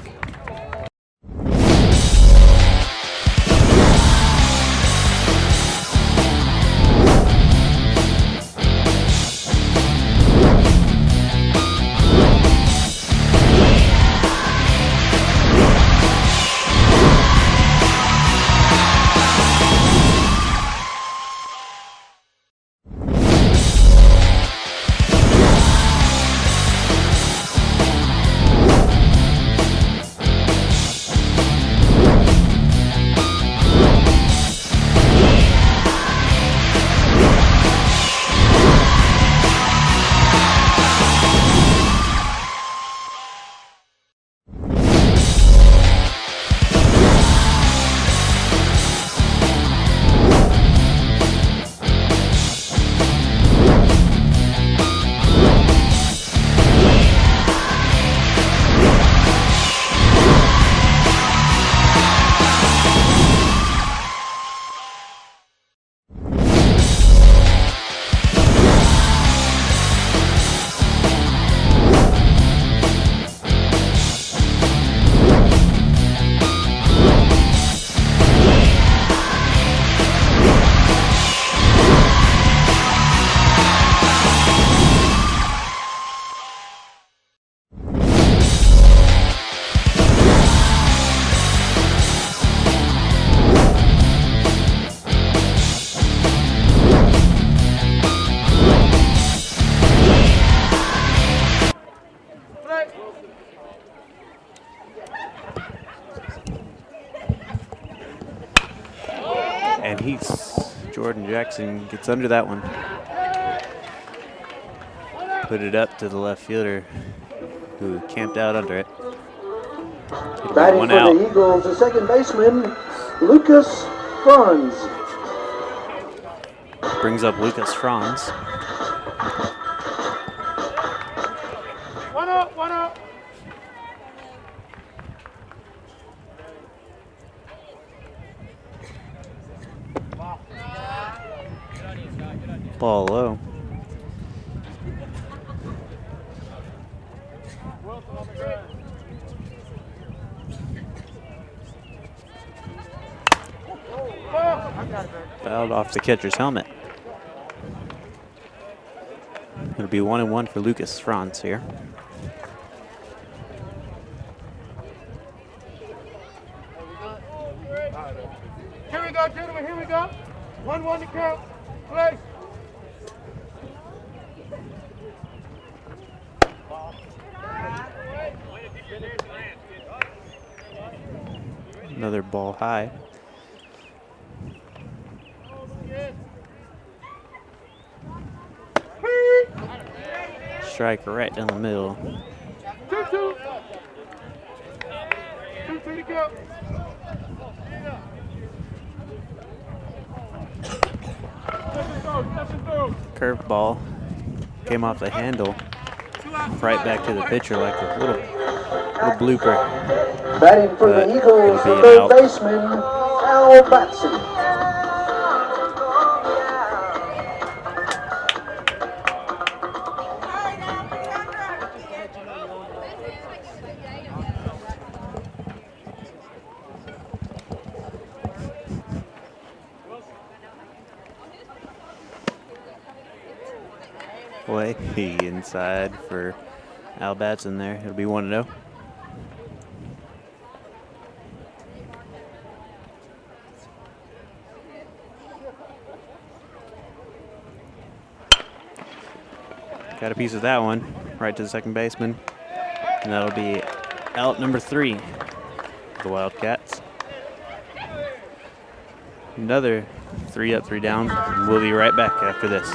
And Jordan Jackson gets under that one. Put it up to the left fielder who camped out under it. Batting One for out. the Eagles, the second baseman, Lucas Franz. Brings up Lucas Franz. 1 up, 1 up. Ball low. Fouled off the catcher's helmet. It'll be 1-1 for Lucas Franz here. Here we go, gentlemen, here we go. 1-1 to count. Play. Another ball high. Strike right down the middle. 2-2. 2-2 to count. Curveball came off the handle, right back to the pitcher like a little blooper. Batting for But the Eagles, it'll the be an third out. baseman, Al Batson. Way inside for Al Batson there. It'll be 1-0. Got a piece of that one right to the second baseman. And that'll be out number 3 for the Wildcats. Another 3 up, 3 down. We'll be right back after this.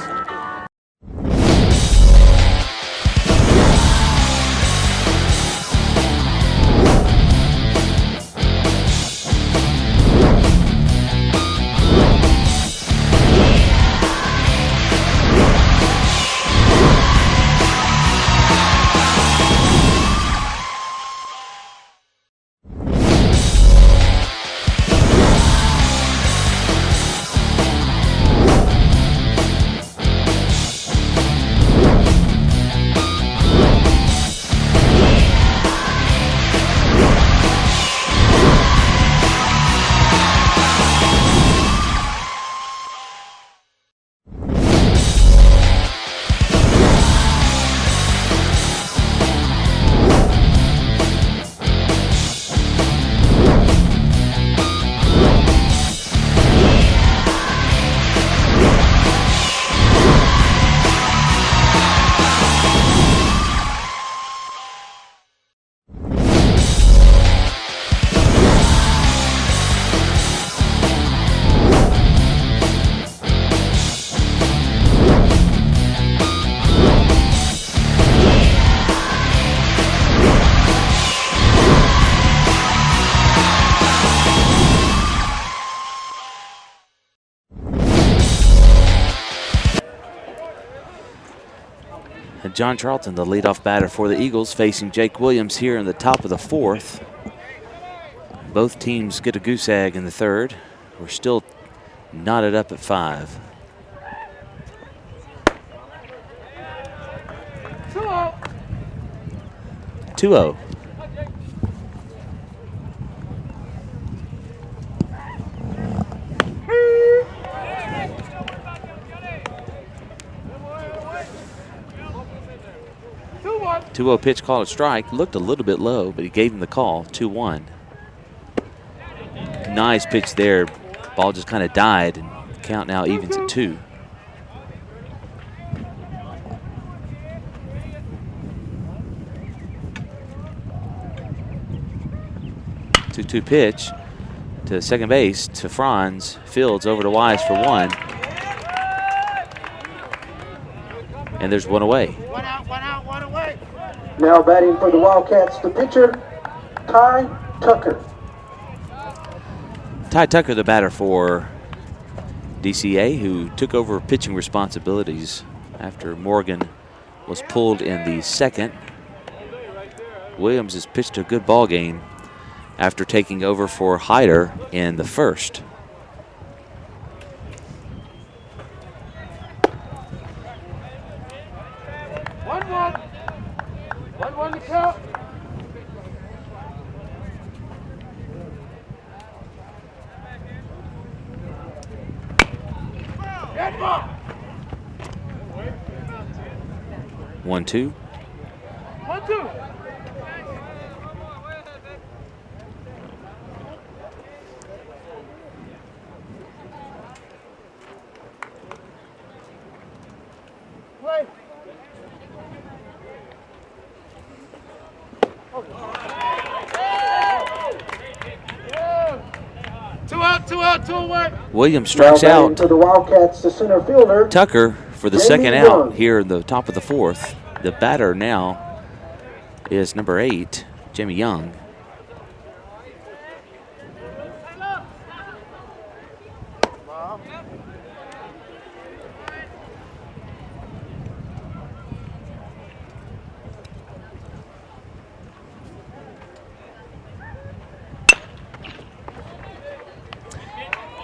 John Charlton, the leadoff batter for the Eagles, facing Jake Williams here in the top of the 4th. Both teams get a goose egg in the 3rd. We're still knotted up at 5. 2-0. Two-0 pitch, called a strike. Looked a little bit low, but he gave him the call. 2-1. Nice pitch there. Ball just kind of died, and count now evens at 2. Two-two pitch to second base to Franz. Fields over to Wise for 1. And there's 1 away. 1 out, 1 away. Now batting for the Wildcats, the pitcher, Ty Tucker. Ty Tucker, the batter for DCA, who took over pitching responsibilities after Morgan was pulled in the 2nd. Williams has pitched a good ball game after taking over for Hyder in the 1st. 1-2. 1-2. Play. 2 out, 2 out, 2 away. Williams strikes Now batting out for the Wildcats, the center fielder. Tucker for the Jamie second Young. out here in the top of the fourth. The batter now is number 8, Jimmy Young.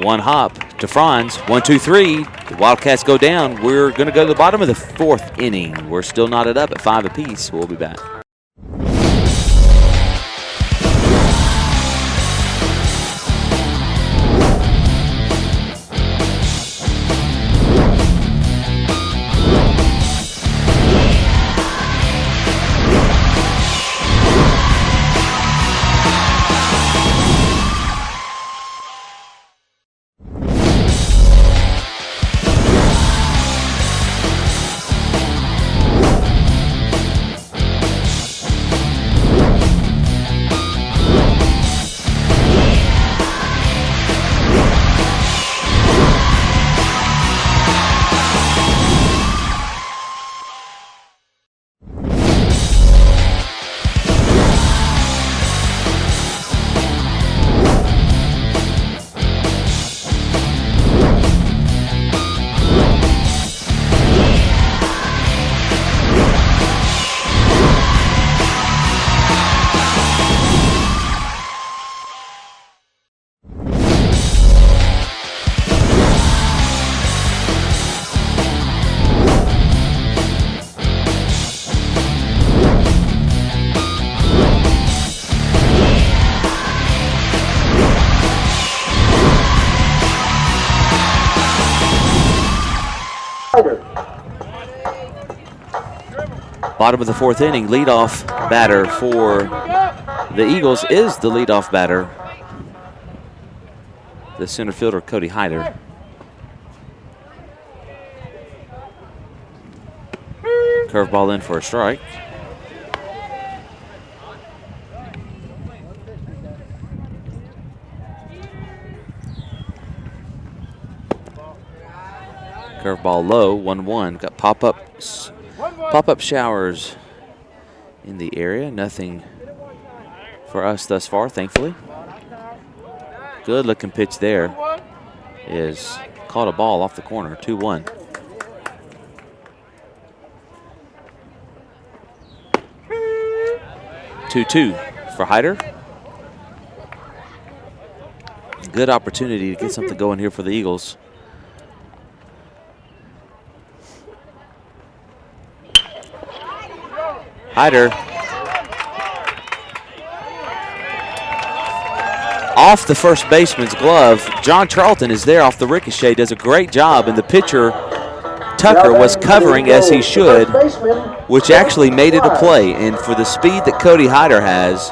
One hop to Franz. 1-2-3. The Wildcats go down. We're going to go to the bottom of the fourth inning. We're still knotted up at 5 apiece. We'll be back. Bottom of the fourth inning, leadoff batter for the Eagles is the leadoff batter, the center fielder, Cody Hyder. Curveball in for a strike. Curveball low, 1-1. Got pop-up showers in the area. Nothing for us thus far, thankfully. Good looking pitch there. Is caught a ball off the corner, 2-1. Two for Hyder. Good opportunity to get something going here for the Eagles. Hyder off the first baseman's glove. John Charlton is there off the ricochet, does a great job, and the pitcher, Tucker, was covering as he should, which actually made it a play. And for the speed that Cody Hyder has,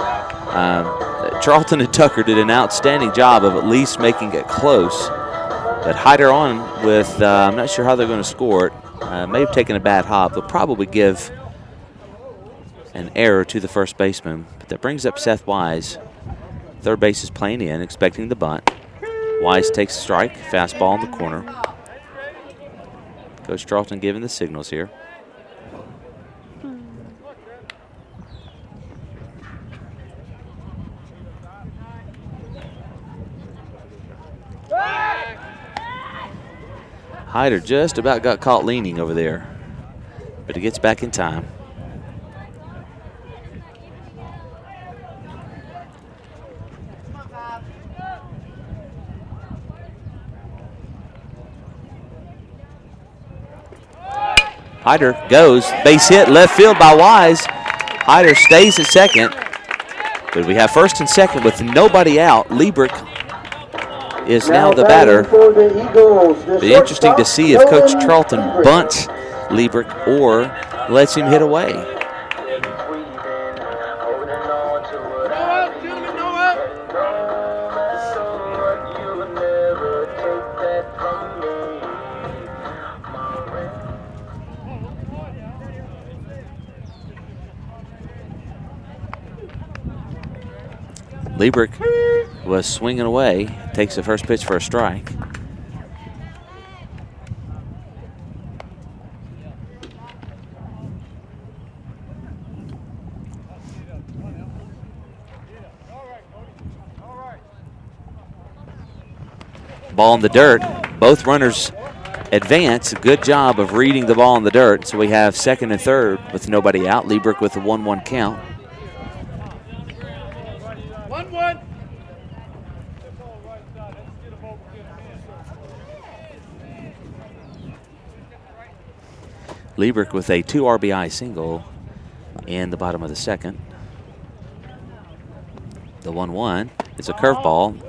Charlton and Tucker did an outstanding job of at least making it close. But Hyder on with, I'm not sure how they're going to score it. May have taken a bad hop. They'll probably give an error to the first baseman. But that brings up Seth Wise. Third base is playing in, expecting the bunt. Wise takes a strike, fastball in the corner. Coach Charlton giving the signals here. Hyder just about got caught leaning over there, but he gets back in time. Hyder goes, base hit, left field by Wise. Hyder stays at second, but we have first and second with nobody out. Liebrick is now the batting batter. for the Eagles, the Be interesting to shortstop, see if Coach Nolan Charlton Liebrich. bunts Liebrich or lets him hit away. No out, gentlemen, no out. Liebrich was swinging away, takes the first pitch for a strike. Ball in the dirt. Both runners advance. Good job of reading the ball in the dirt. So we have second and third with nobody out. Liebrich with a 1-1 count. 1-1. Liebrich with a 2 RBI single in the bottom of the second. The 1-1. It's a curveball.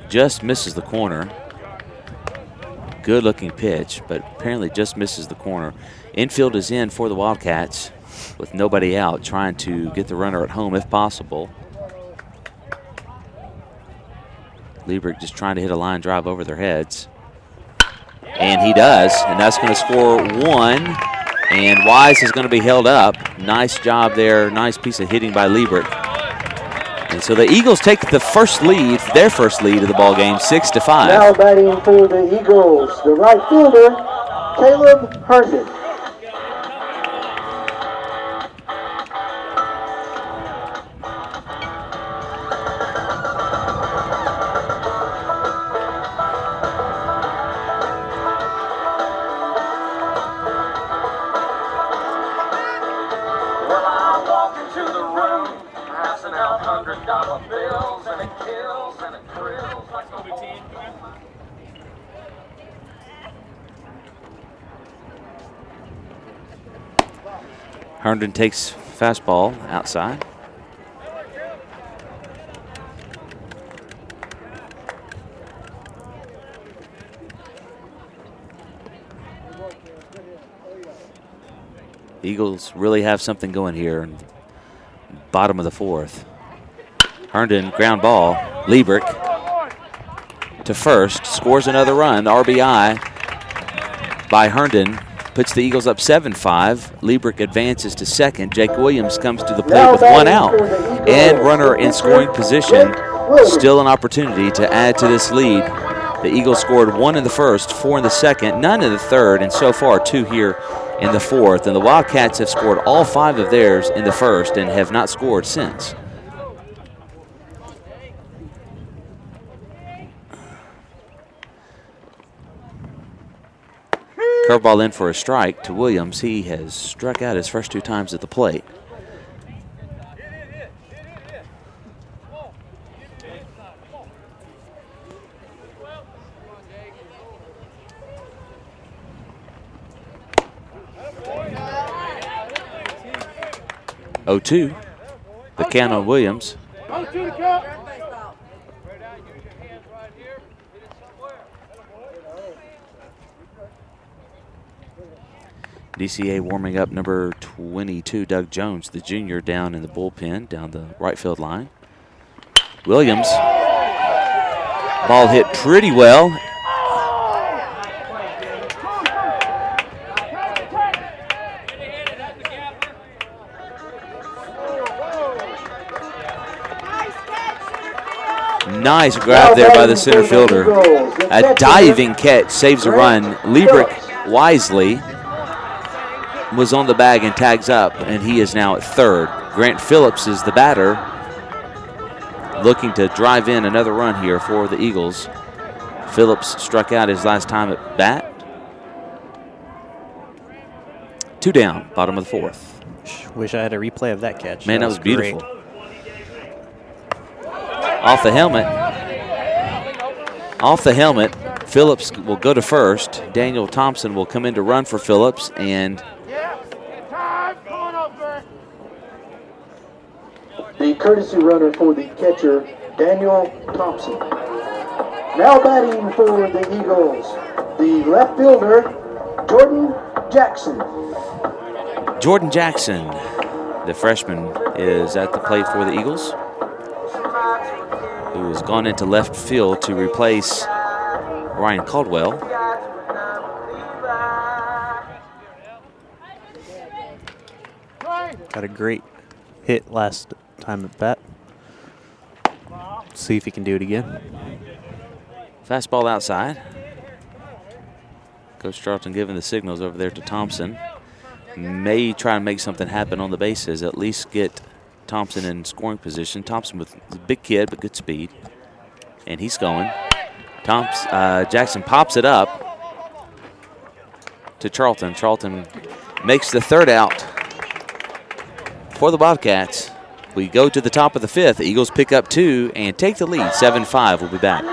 Just misses the corner. Good looking pitch, but apparently just misses the corner. Infield is in for the Wildcats with nobody out, trying to get the runner at home if possible. Liebrich just trying to hit a line drive over their heads. And he does, and that's going to score one. And Wise is going to be held up. Nice job there. Nice piece of hitting by Liebrich. And so the Eagles take the first lead, their first lead of the ball game, 6-5. Now batting for the Eagles, the right fielder, Caleb Herndon. Herndon takes fastball outside. Eagles really have something going here in the bottom of the fourth. Herndon, ground ball. Liebrich to first, scores another run. RBI by Herndon puts the Eagles up 7-5. Liebrich advances to second. Jake Williams comes to the plate with one out. And runner in scoring position. Still an opportunity to add to this lead. The Eagles scored 1 in the first, 4 in the second, none in the third, and so far 2 here in the fourth. And the Wildcats have scored all 5 of theirs in the first and have not scored since. Curveball in for a strike to Williams. He has struck out his first 2 times at the plate. Oh, 2. The count on Williams. DCA warming up number 22, Doug Jones, the junior, down in the bullpen, down the right field line. Williams. Ball hit pretty well. Nice grab there by the center fielder. A diving catch saves a run. Liebrich wisely was on the bag and tags up, and he is now at third. Grant Phillips is the batter, looking to drive in another run here for the Eagles. Phillips struck out his last time at bat. 2 down, bottom of the fourth. Wish I had a replay of that catch. Man, that was beautiful. Great. Off the helmet. Off the helmet. Phillips will go to first. Daniel Thompson will come in to run for Phillips, and the courtesy runner for the catcher, Daniel Thompson. Now batting for the Eagles, the left fielder, Jordan Jackson. Jordan Jackson, the freshman, is at the plate for the Eagles, who has gone into left field to replace Ryan Caldwell. Got a great hit last time at bat. See if he can do it again. Fastball outside. Coach Charlton giving the signals over there to Thompson. May try and make something happen on the bases, at least get Thompson in scoring position. Thompson with a big kid, but good speed. And he's going. Jackson pops it up to Charlton. Charlton makes the third out for the Wildcats. We go to the top of the fifth. The Eagles pick up 2 and take the lead, 7-5. We'll be back.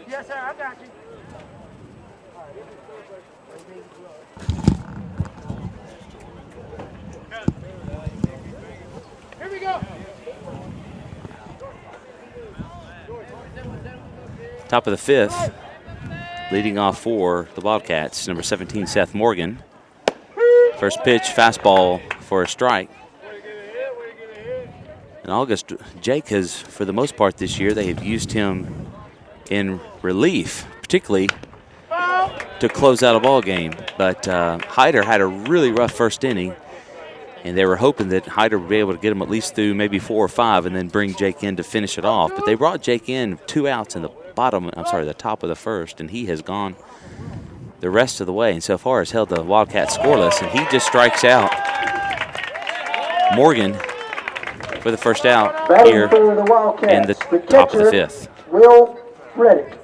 Yes, sir, I got you. Here we go. Top of the fifth, leading off for the Wildcats, number 17, Seth Morgan. First pitch, fastball for a strike. In August, Jake has, for the most part this year, they have used him in relief, particularly to close out a ball game. But Hyder had a really rough first inning, and they were hoping that Hyder would be able to get him at least through maybe 4 or 5 and then bring Jake in to finish it off. But they brought Jake in 2 outs in the top of the first, and he has gone the rest of the way, and so far has held the Wildcats scoreless, and he just strikes out Morgan for the first out here in the top of the fifth. Will Reddick.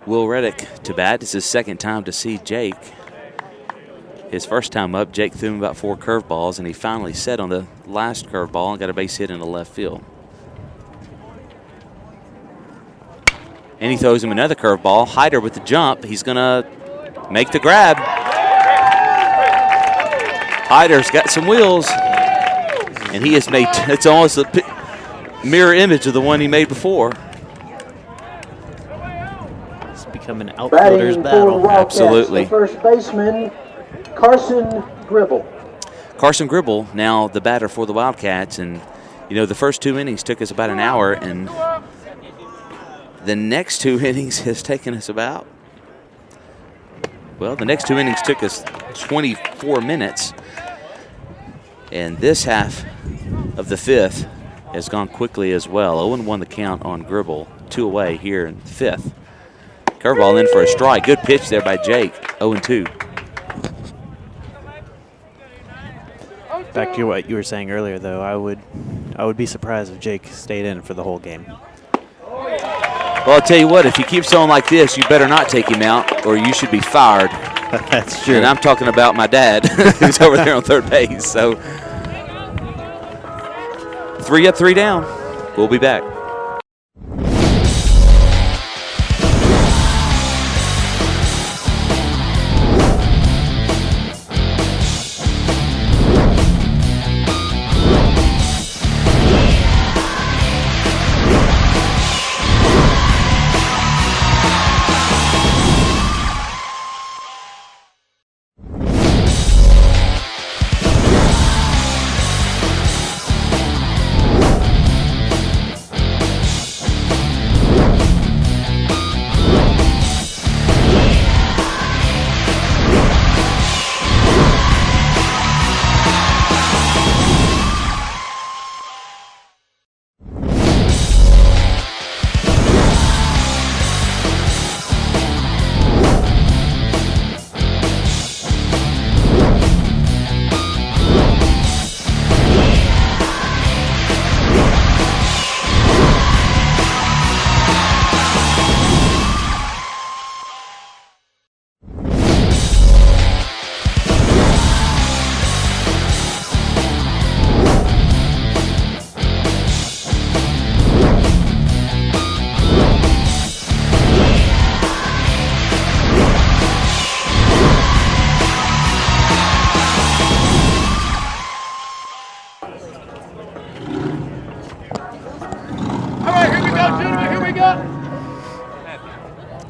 Will Reddick to bat. This is his second time to see Jake. His first time up, Jake threw him about 4 curveballs, and he finally set on the last curveball and got a base hit in the left field. And he throws him another curveball. Hyder with the jump. He's going to make the grab. Hyder's got some wheels. And he has made, it's almost a mirror image of the one he made before. It's become an outfielder's battle. Absolutely. The first baseman, Carson Gribble. Carson Gribble, now the batter for the Wildcats. And, you know, the first 2 innings took us about an hour, and the next 2 innings has taken us about, well, the next 2 innings took us 24 minutes. And this half of the fifth has gone quickly as well. 0-1 the count on Gribble, 2 away here in the fifth. Curveball in for a strike. Good pitch there by Jake. 0-2. Back to what you were saying earlier, though, I would be surprised if Jake stayed in for the whole game. Well, I'll tell you what, if he keeps on like this, you better not take him out or you should be fired. That's true. And I'm talking about my dad, who's over there on third base. So 3 up, 3 down. We'll be back.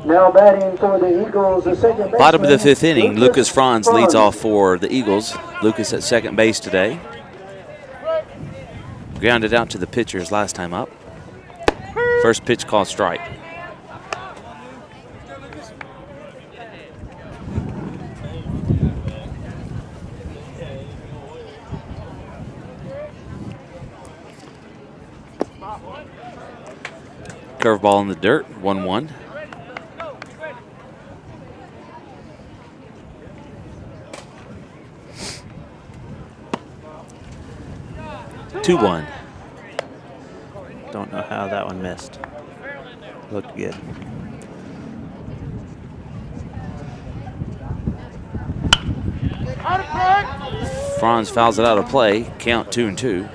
Now batting for the Eagles, the second baseman. Bottom of the 5th inning, Lucas Franz leads off for the Eagles. Lucas at second base today. Grounded out to the pitchers last time up. First pitch called strike. Curveball in the dirt, 1-1. Don't know how that one missed. Looked good. Franz fouls it out of play. Count 2-2.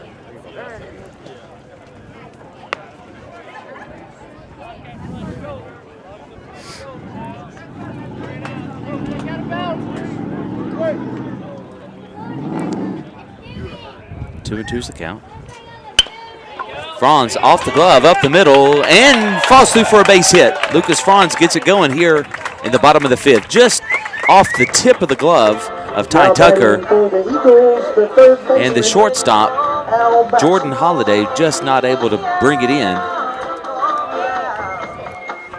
Two and two's the count. Franz off the glove, up the middle, and falls through for a base hit. Lucas Franz gets it going here in the bottom of the 5th. Just off the tip of the glove of Ty Tucker. And the shortstop, Jordan Holiday, just not able to bring it in.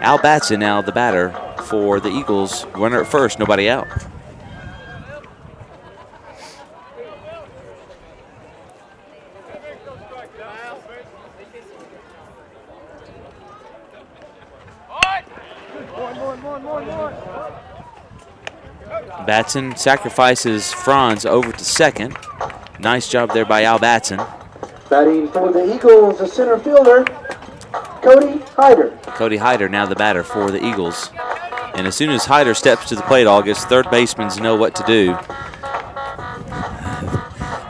Al Batson now the batter for the Eagles. Runner at first, nobody out. Batson sacrifices Franz over to second. Nice job there by Al Batson. Batting for the Eagles, the center fielder, Cody Hyder. Cody Hyder now the batter for the Eagles. And as soon as Hyder steps to the plate, August, third basemen know what to do.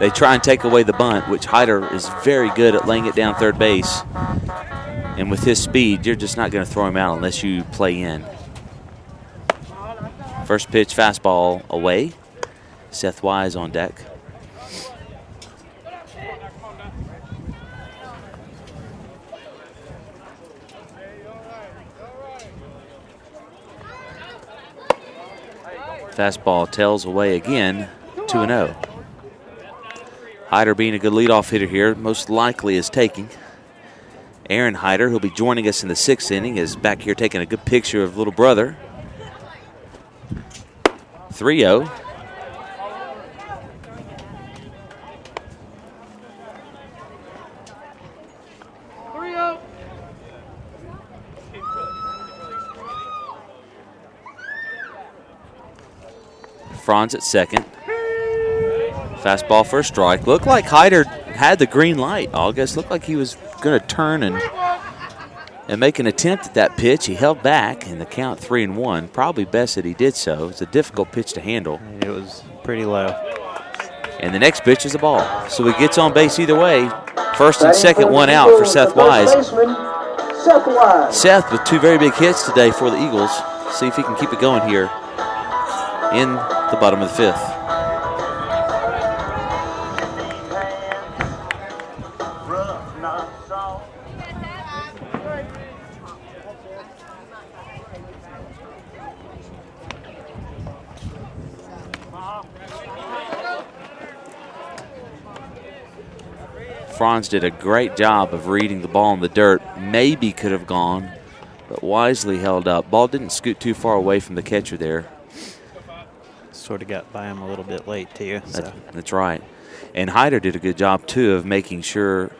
They try and take away the bunt, which Hyder is very good at laying it down third base. And with his speed, you're just not going to throw him out unless you play in. First pitch, fastball away. Seth Wise on deck. Fastball tails away again, 2-0. Hyder being a good leadoff hitter here, most likely is taking. Aaron Hyder, who'll be joining us in the 6th inning, is back here taking a good picture of little brother. 3-0. Franz at second. Fastball for a strike. Looked like Hyder had the green light. August looked like he was going to turn and make an attempt at that pitch. He held back in the count 3-1. Probably best that he did so. It's a difficult pitch to handle. It was pretty low. And the next pitch is a ball. So he gets on base either way. First and second, one out for Seth Wise. Seth with 2 very big hits today for the Eagles. See if he can keep it going here in the bottom of the 5th. Franz did a great job of reading the ball in the dirt. Maybe could have gone, but wisely held up. Ball didn't scoot too far away from the catcher there. Sort of got by him a little bit late, too. So. That's right. And Hyder did a good job, too, of making sure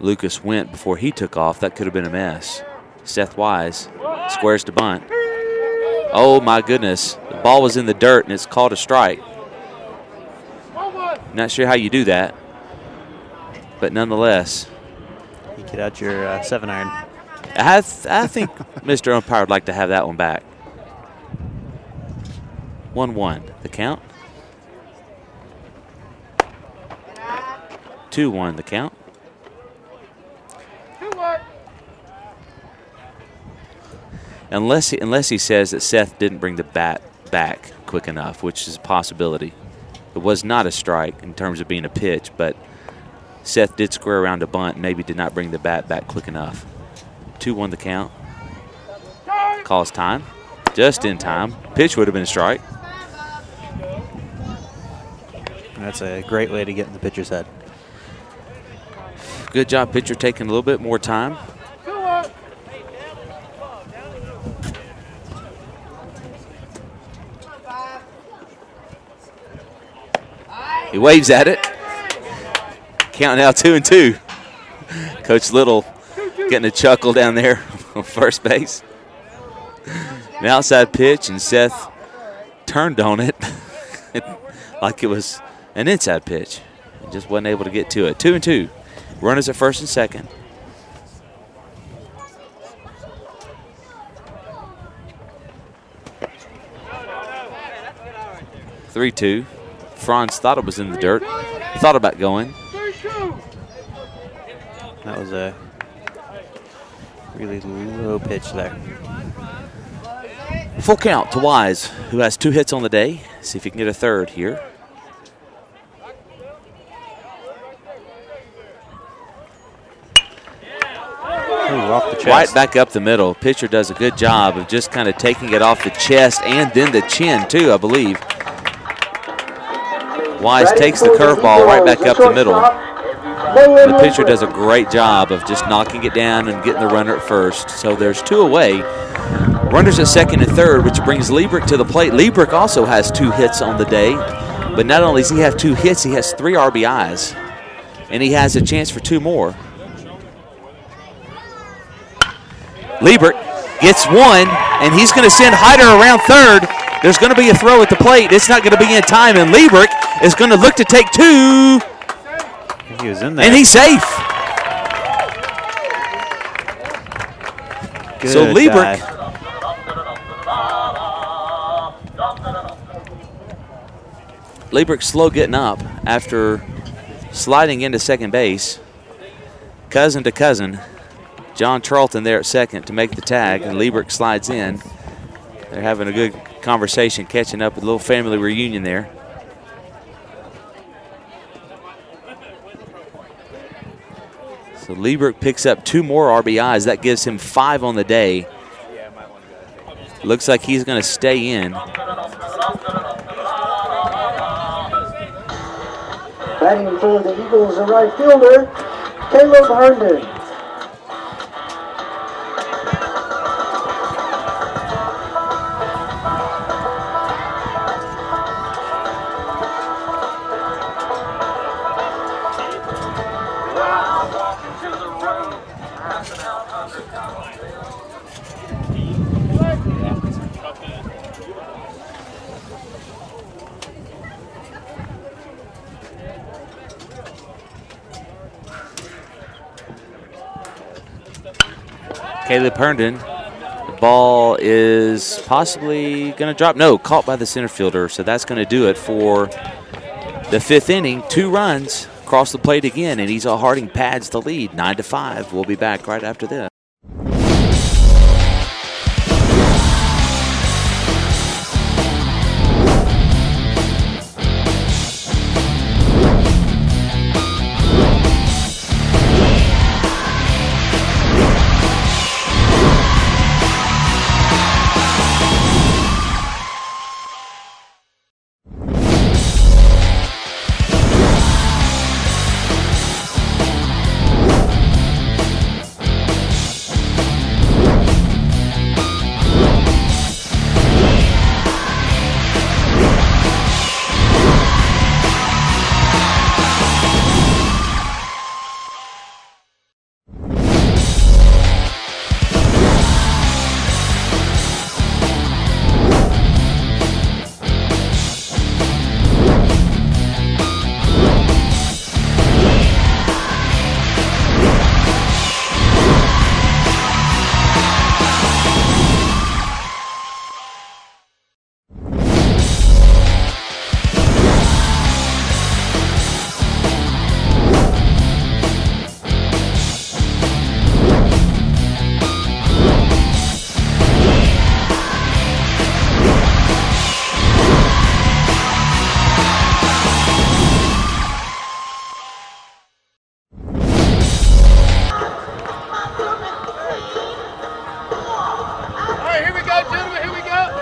Lucas went before he took off. That could have been a mess. Seth Wise squares to bunt. Oh, my goodness. The ball was in the dirt, and it's called a strike. Not sure how you do that. But nonetheless, you get out your 7-iron. I think Mr. Umpire would like to have that one back. 1-1, the count. 2-1, the count. Unless he says that Seth didn't bring the bat back quick enough, which is a possibility. It was not a strike in terms of being a pitch, but Seth did square around a bunt and maybe did not bring the bat back quick enough. 2-1 the count. Calls time. Just in time. Pitch would have been a strike. That's a great way to get in the pitcher's head. Good job, pitcher, taking a little bit more time. He waves at it. Count now 2-2. Coach Little getting a chuckle down there on first base. An outside pitch, and Seth turned on it like it was an inside pitch. He just wasn't able to get to it. 2-2. Runners at first and second. (3-2). Franz thought it was in the dirt. Thought about going. That was a really low pitch there. Full count to Wise, who has 2 hits on the day. See if he can get a third here. Ooh, off the chest. Right back up the middle. Pitcher does a good job of just kind of taking it off the chest and then the chin, too, I believe. Wise takes the curveball right back up the middle. The pitcher does a great job of just knocking it down and getting the runner at first. So there's 2 away. Runners at second and third, which brings Liebrick to the plate. Liebrick also has 2 hits on the day. But not only does he have 2 hits, he has 3 RBIs. And he has a chance for 2 more. Liebrick gets 1, and he's going to send Hyder around third. There's going to be a throw at the plate. It's not going to be in time, and Liebrick is going to look to take 2. He was in there. And he's safe. Good so Liebrick. Liebrick's slow getting up after sliding into second base. Cousin to cousin. John Charlton there at second to make the tag, and Liebrick slides in. They're having a good conversation, catching up with a little family reunion there. So Liebrick picks up 2 more RBIs. That gives him 5 on the day. Looks like he's going to stay in. Batting for the Eagles, a right fielder, Caleb Herndon. Caleb Herndon. The ball is possibly going to drop. No, caught by the center fielder. So that's going to do it for the 5th inning. 2 runs across the plate again, and Ezell-Harding pads the lead 9-5. We'll be back right after this.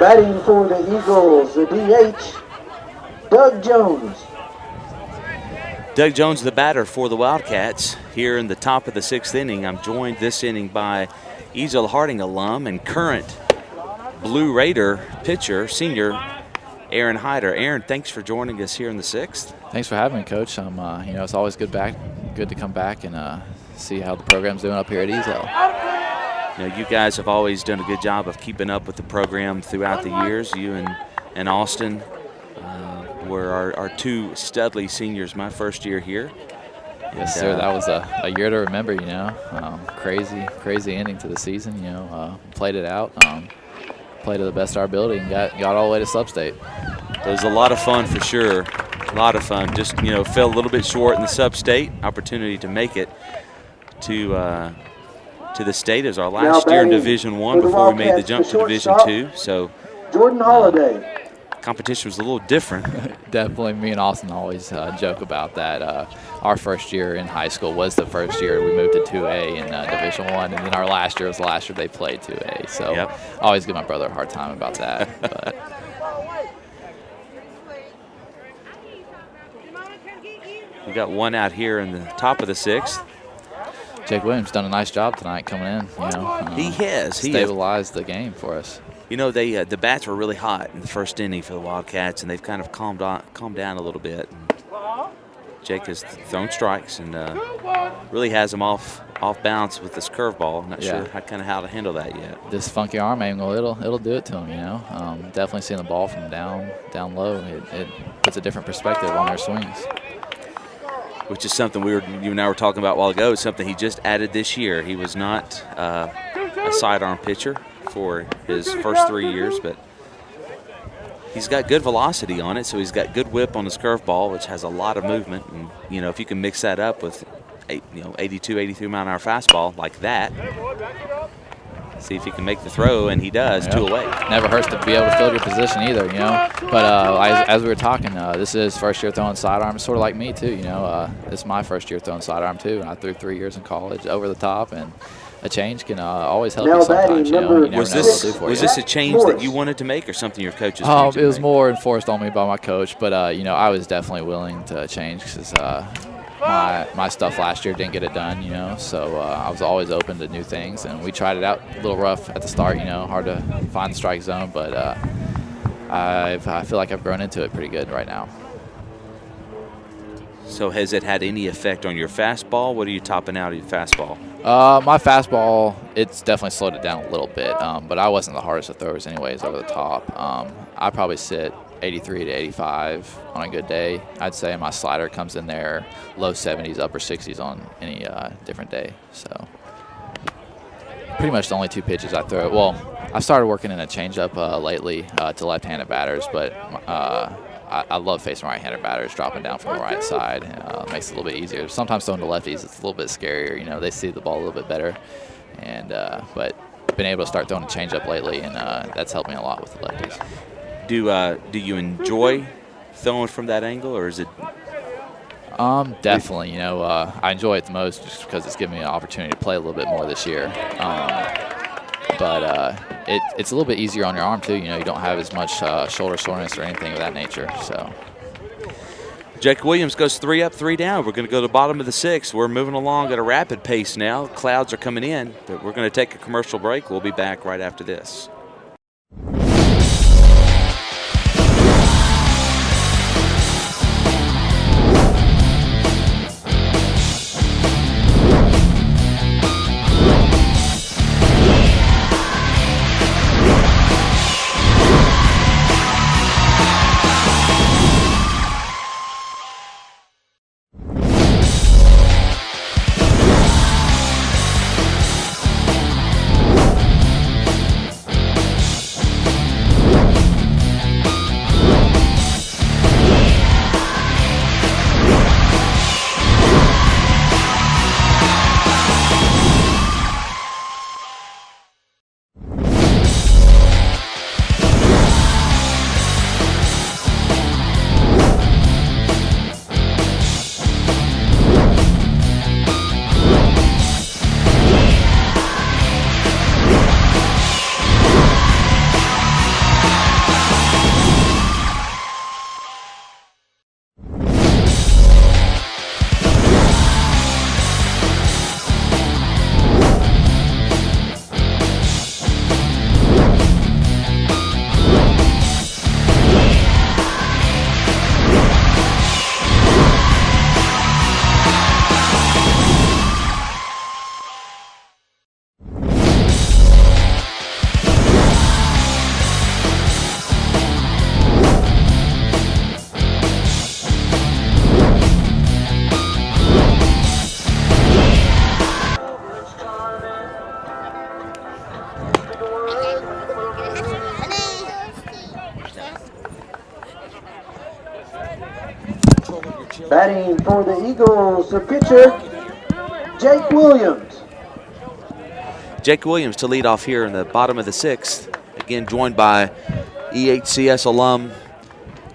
Batting for the Eagles, the DH, Doug Jones. Doug Jones, the batter for the Wildcats, here in the top of the 6th inning. I'm joined this inning by Ezell-Harding alum and current Blue Raider pitcher, senior Aaron Hyder. Aaron, thanks for joining us here in the 6th. Thanks for having me, Coach. It's always good to come back and see how the program's doing up here at Ezell. You guys have always done a good job of keeping up with the program throughout the years. You and Austin were our 2 Studley seniors my first year here. Yes, sir. That was a year to remember, crazy ending to the season, played it out, played to the best of our ability and got all the way to sub-state. It was a lot of fun for sure, a lot of fun. Just, fell a little bit short in the sub-state, opportunity to make it to the state as our last year in Division I before we made the jump to Division II. So Jordan Holiday. Competition was a little different. Definitely, me and Austin always joke about that. Our first year in high school was the first year we moved to 2A in Division I, and then our last year was the last year they played 2A. So I always give my brother a hard time about that. But. We got 1 out here in the top of the 6th. Jake Williams done a nice job tonight coming in. He has. Stabilized the game for us. They the bats were really hot in the first inning for the Wildcats, and they've kind of calmed down a little bit. And Jake has thrown strikes and really has them off balance with this curveball. Not sure how to handle that yet. This funky arm angle, it'll do it to him. Definitely seeing the ball from down low, it puts a different perspective on their swings. Which is something you and I were talking about a while ago. It's something he just added this year. He was not a sidearm pitcher for his first 3 years, but he's got good velocity on it, so he's got good whip on his curveball, which has a lot of movement. And, if you can mix that up with 82, 83 mile-an-hour fastball like that, see if he can make the throw, and he does, 2 away. Never hurts to be able to field your position either, But as we were talking, this is first year throwing sidearm, sort of like me too, This is my first year throwing sidearm too, and I threw 3 years in college over the top, and a change can always help you sometimes. You never know what it'll do for you. Was this a change that you wanted to make, or something your coaches told you It was to make? more enforced on me by my coach, but I was definitely willing to change because my stuff last year didn't get it done, so I was always open to new things, and we tried it out a little rough at the start, hard to find the strike zone, but I feel like I've grown into it pretty good right now. So has it had any effect on your fastball? What are you topping out of your fastball? My fastball, it's definitely slowed it down a little bit, but I wasn't the hardest of throwers anyways over the top. I probably sit 83 to 85 on a good day. I'd say my slider comes in there low 70s, upper 60s on any different day. So pretty much the only 2 pitches I throw. Well, I started working in a changeup lately to left-handed batters, but I love facing right-handed batters, dropping down from the right side. Makes it a little bit easier. Sometimes throwing to lefties, it's a little bit scarier. You know, they see the ball a little bit better. And but been able to start throwing a changeup lately, and that's helped me a lot with the lefties. Do you enjoy throwing from that angle, or is it? Definitely. You know, I enjoy it the most just because it's given me an opportunity to play a little bit more this year. But it's a little bit easier on your arm too. You know, you don't have as much shoulder soreness or anything of that nature. So. Jake Williams goes 3 up, 3 down. We're going to go to the bottom of the 6th. We're moving along at a rapid pace now. Clouds are coming in, but we're going to take a commercial break. We'll be back right after this. Batting for the Eagles, the pitcher, Jake Williams. Jake Williams to lead off here in the bottom of the 6th. Again, joined by EHCS alum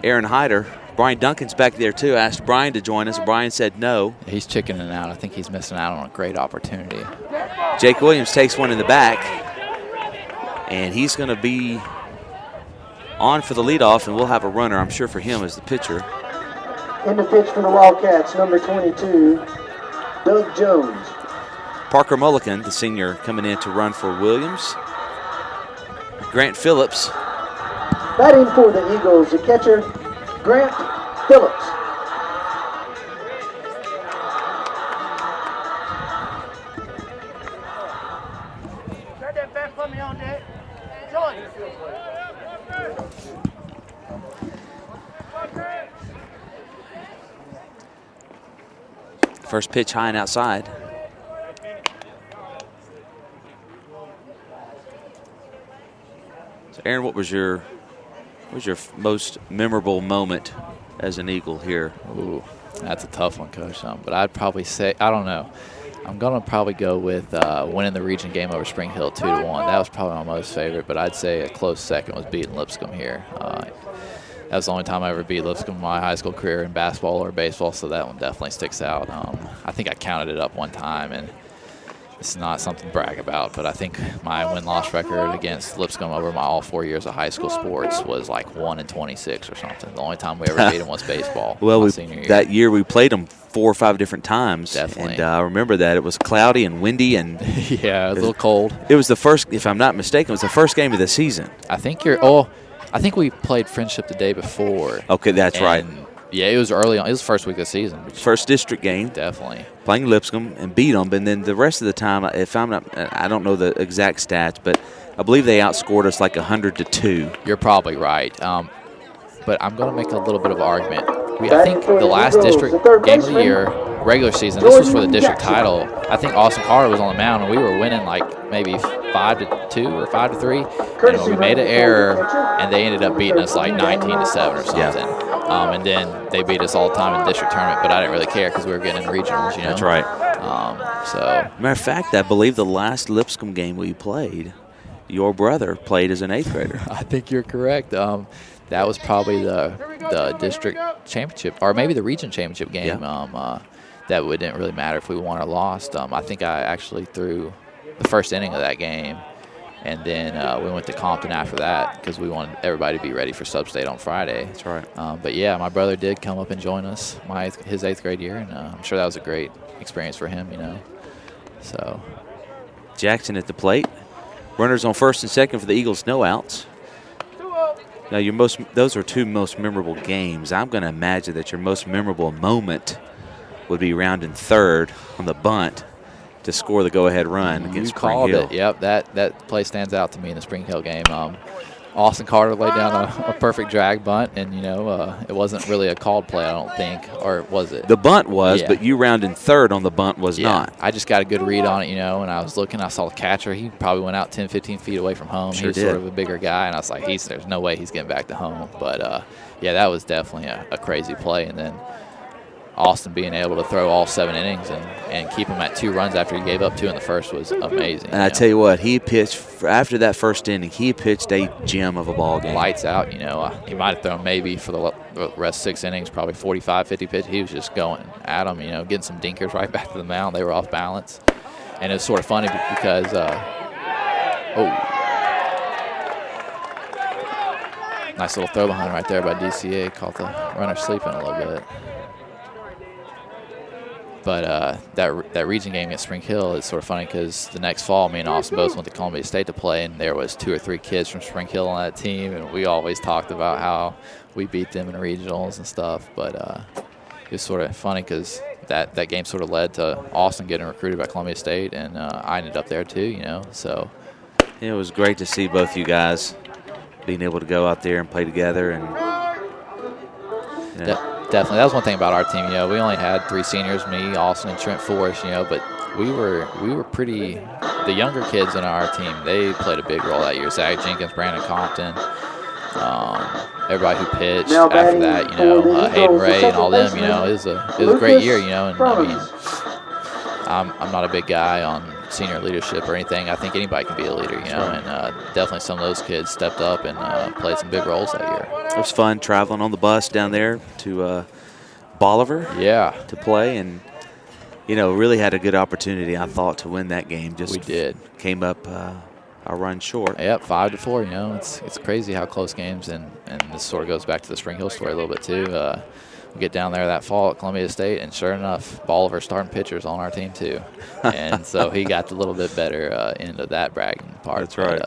Aaron Hyder. Brian Duncan's back there too. Asked Brian to join us. Brian said no. He's chickening out. I think he's missing out on a great opportunity. Jake Williams takes one in the back, and he's going to be on for the leadoff, and we'll have a runner, I'm sure, for him as the pitcher. In the pitch from the Wildcats, number 22, Doug Jones. Parker Mulligan, the senior, coming in to run for Williams. Grant Phillips. Batting for the Eagles, the catcher, Grant Phillips. Grab that bat for me on that. Joy. First pitch high and outside. So Aaron, what was your most memorable moment as an Eagle here? Ooh, that's a tough one, Coach. But I'd probably say, I don't know. I'm going to probably go with winning the region game over Spring Hill 2-1. That was probably my most favorite, but I'd say a close second was beating Lipscomb here. That was the only time I ever beat Lipscomb in my high school career in basketball or baseball, so that one definitely sticks out. I think I counted it up one time, and it's not something to brag about, but I think my win-loss record against Lipscomb over my all 4 years of high school sports was like 1-26 or something. The only time we ever beat them was baseball. Well, senior year. That year we played them 4 or 5 different times. Definitely. And I remember that. It was cloudy and windy. And yeah, it was a little cold. It was the first, if I'm not mistaken, it was the first game of the season. I think we played Friendship the day before. Okay, that's right. Yeah, it was early on. It was the first week of the season. First district game. Definitely. Playing Lipscomb and beat them. And then the rest of the time, if I'm not, I don't know the exact stats, but I believe they outscored us like 100-2. You're probably right. But I'm going to make a little bit of an argument. I think the last district game of the year, regular season, this was for the district title. I think Austin Carter was on the mound, and we were winning like maybe 5-2 or 5-3, and Courtesy we made an run error, before the catcher. and they ended up beating us like 19-7 or something. Yeah. And then they beat us all the time in the district tournament, but I didn't really care because we were getting in regionals, you know. That's right. So Matter of fact, I believe the last Lipscomb game we played, your brother played as an 8th grader. I think you're correct. That was probably the district championship, or maybe the region championship game. Yeah. That didn't really matter if we won or lost. I think I actually threw the first inning of that game, and then we went to Compton after that because we wanted everybody to be ready for Sub-State on Friday. That's right. But yeah, my brother did come up and join us his 8th grade year, and I'm sure that was a great experience for him, you know. So Jackson at the plate. Runners on first and second for the Eagles, no outs. Now, those are two most memorable games. I'm going to imagine that your most memorable moment would be rounding third on the bunt to score the go-ahead run against Spring Hill. You called it. Yep, that play stands out to me in the Spring Hill game. Austin Carter laid down a perfect drag bunt, and, you know, it wasn't really a called play, I don't think, or was it? The bunt was, Yeah. but you rounding third on the bunt was not. I just got a good read on it, you know, and I was looking, I saw the catcher. He probably went out 10, 15 feet away from home. Sure he was did. sort of a bigger guy, and I was like, there's no way he's getting back to home. But, yeah, that was definitely a crazy play. And then Austin being able to throw all 7 innings and keep him at 2 runs after he gave up 2 in the first was amazing. And I tell you what, he pitched, after that first inning, he pitched a gem of a ball game. Lights out, you know. He might have thrown maybe for the rest 6 innings, probably 45, 50 pitches. He was just going at them, you know, getting some dinkers right back to the mound. They were off balance. And it's sort of funny because, nice little throw behind right there by DCA. Caught the runner sleeping a little bit. But that region game at Spring Hill is sort of funny because the next fall, me and Austin both went to Columbia State to play, and there was 2 or 3 kids from Spring Hill on that team, and we always talked about how we beat them in regionals and stuff. But it was sort of funny because that game sort of led to Austin getting recruited by Columbia State, and I ended up there too, you know. So It was great to see both you guys being able to go out there and play together. And definitely, that was one thing about our team. You know, we only had 3 seniors, me, Austin, and Trent Forrest. You know, but we were pretty. The younger kids in our team, they played a big role that year. Zach Jenkins, Brandon Compton, everybody who pitched Now after that. You know, batting for the Hayden Eagles, Ray the and all them. You know, it was a great year. You know, and I mean, I'm not a big guy on senior leadership or anything. I think anybody can be a leader, you know, and definitely some of those kids stepped up and played some big roles that year. it was fun traveling on the bus down there to Bolivar to play, and, you know, really had a good opportunity, I thought, to win that game. Just we did. Came up a run short. Yep, 5-4. You know, it's crazy how close games, and this sort of goes back to the Spring Hill story a little bit too. We get down there that fall at Columbia State, and sure enough, Bolivar starting pitchers on our team too, and so he got a little bit better into that bragging part. That's right.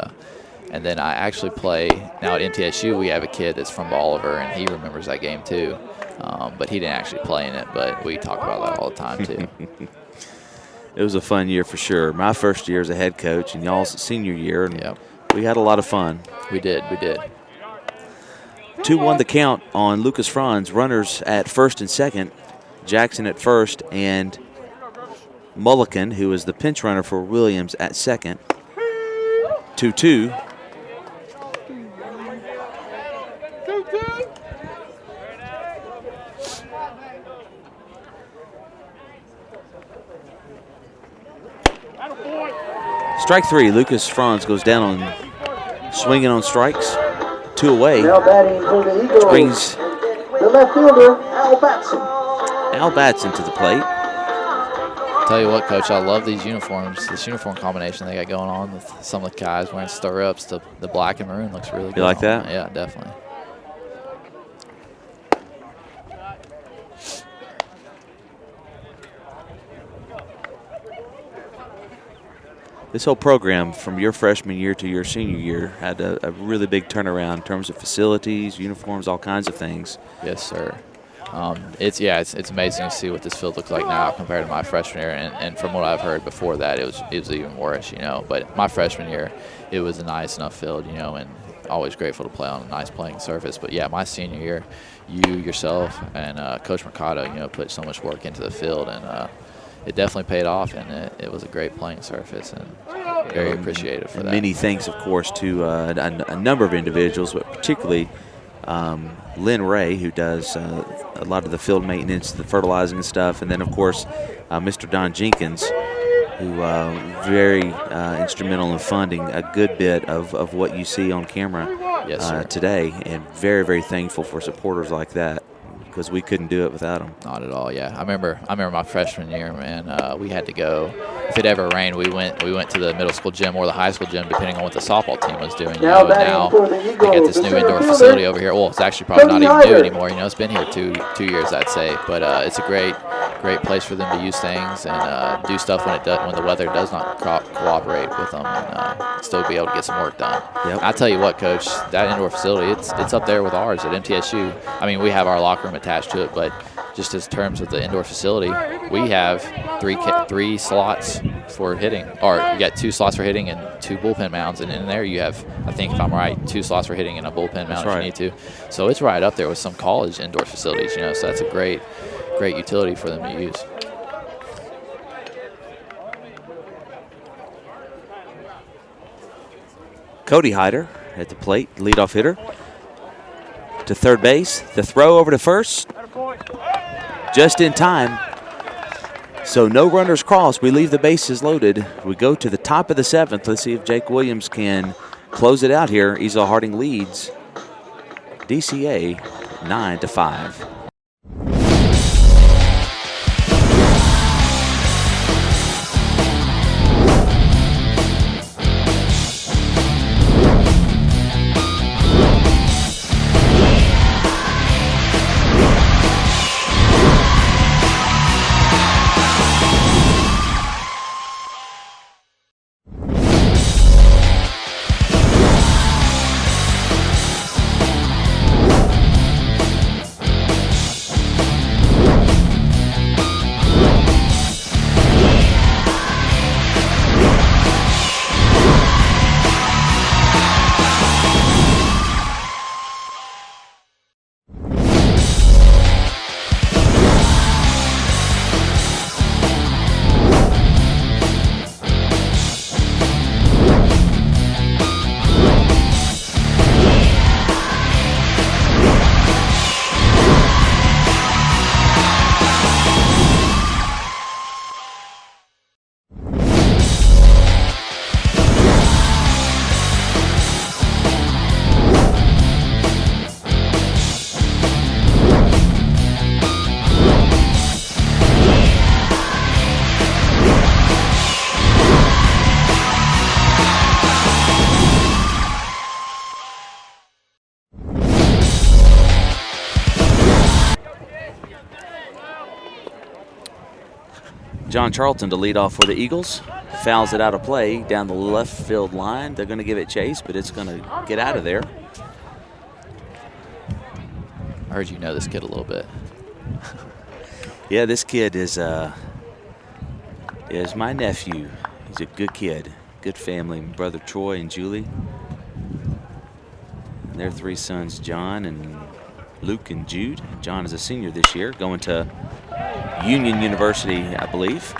And then I actually play now at MTSU. We have a kid that's from Bolivar, and he remembers that game too, but he didn't actually play in it. But we talk about that all the time too. It was a fun year for sure. My first year as a head coach, and y'all's senior year, and Yep. we had a lot of fun. We did. 2-1 the count on Lucas Franz. Runners at first and second. Jackson at first, and Mulligan, who is the pinch runner for Williams, at second. 2-2. Strike 3. Lucas Franz goes down on swinging on strikes. 2 away. Now batting for the Eagles, Brings the left fielder, Al Batson. Al Batson to the plate. Tell you what, Coach, I love these uniforms. This uniform combination they got going on with some of the guys wearing stirrups. The black and maroon looks really good. You like on that? them. Yeah, definitely. This whole program, from your freshman year to your senior year, had a really big turnaround in terms of facilities, uniforms, all kinds of things. Yes, sir. It's amazing to see what this field looks like now compared to my freshman year, and from what I've heard before that, it was even worse, you know. But my freshman year, it was a nice enough field, you know, and always grateful to play on a nice playing surface. But yeah, my senior year, you yourself and Coach Mercado, you know, put so much work into the field, and it definitely paid off, and it was a great playing surface. And Very appreciative for and that. many thanks, of course, to a number of individuals, but particularly Lynn Ray, who does a lot of the field maintenance, the fertilizing and stuff, and then, of course, Mr. Don Jenkins, who very instrumental in funding a good bit of what you see on camera today, and very, very thankful for supporters like that, because we couldn't do it without them. Not at all, yeah. I remember my freshman year, man. We had to go. If it ever rained, we went to the middle school gym or the high school gym, depending on what the softball team was doing. You know, and now they got this new indoor facility over here. Well, it's actually probably not even new anymore. You know, it's been here two years, I'd say. But it's a great place for them to use things and do stuff when the weather does not cooperate with them, and still be able to get some work done. Yep. I tell you what, Coach, that indoor facility, it's up there with ours at MTSU. I mean, we have our locker room attached to it, but just as terms of the indoor facility, we have three slots for hitting, or you got 2 slots for hitting and 2 bullpen mounds, and in there you have, I think if I'm right, 2 slots for hitting and a bullpen mound if you need to. So it's right up there with some college indoor facilities, you know. So that's a great utility for them to use. Cody Hyder at the plate, leadoff hitter. To third base, the throw over to first, just in time. So no runners crossed. We leave the bases loaded. We go to the top of the 7th. Let's see if Jake Williams can close it out here. Ezell-Harding leads DCA 9-5. John Charlton to lead off for the Eagles. Fouls it out of play down the left field line. They're going to give it chase, but it's going to get out of there. I heard you know this kid a little bit. Yeah, this kid is my nephew. He's a good kid, good family. Brother Troy and Julie. And their 3 sons, John and Luke and Jude. John is a senior this year, going to Union University, I believe.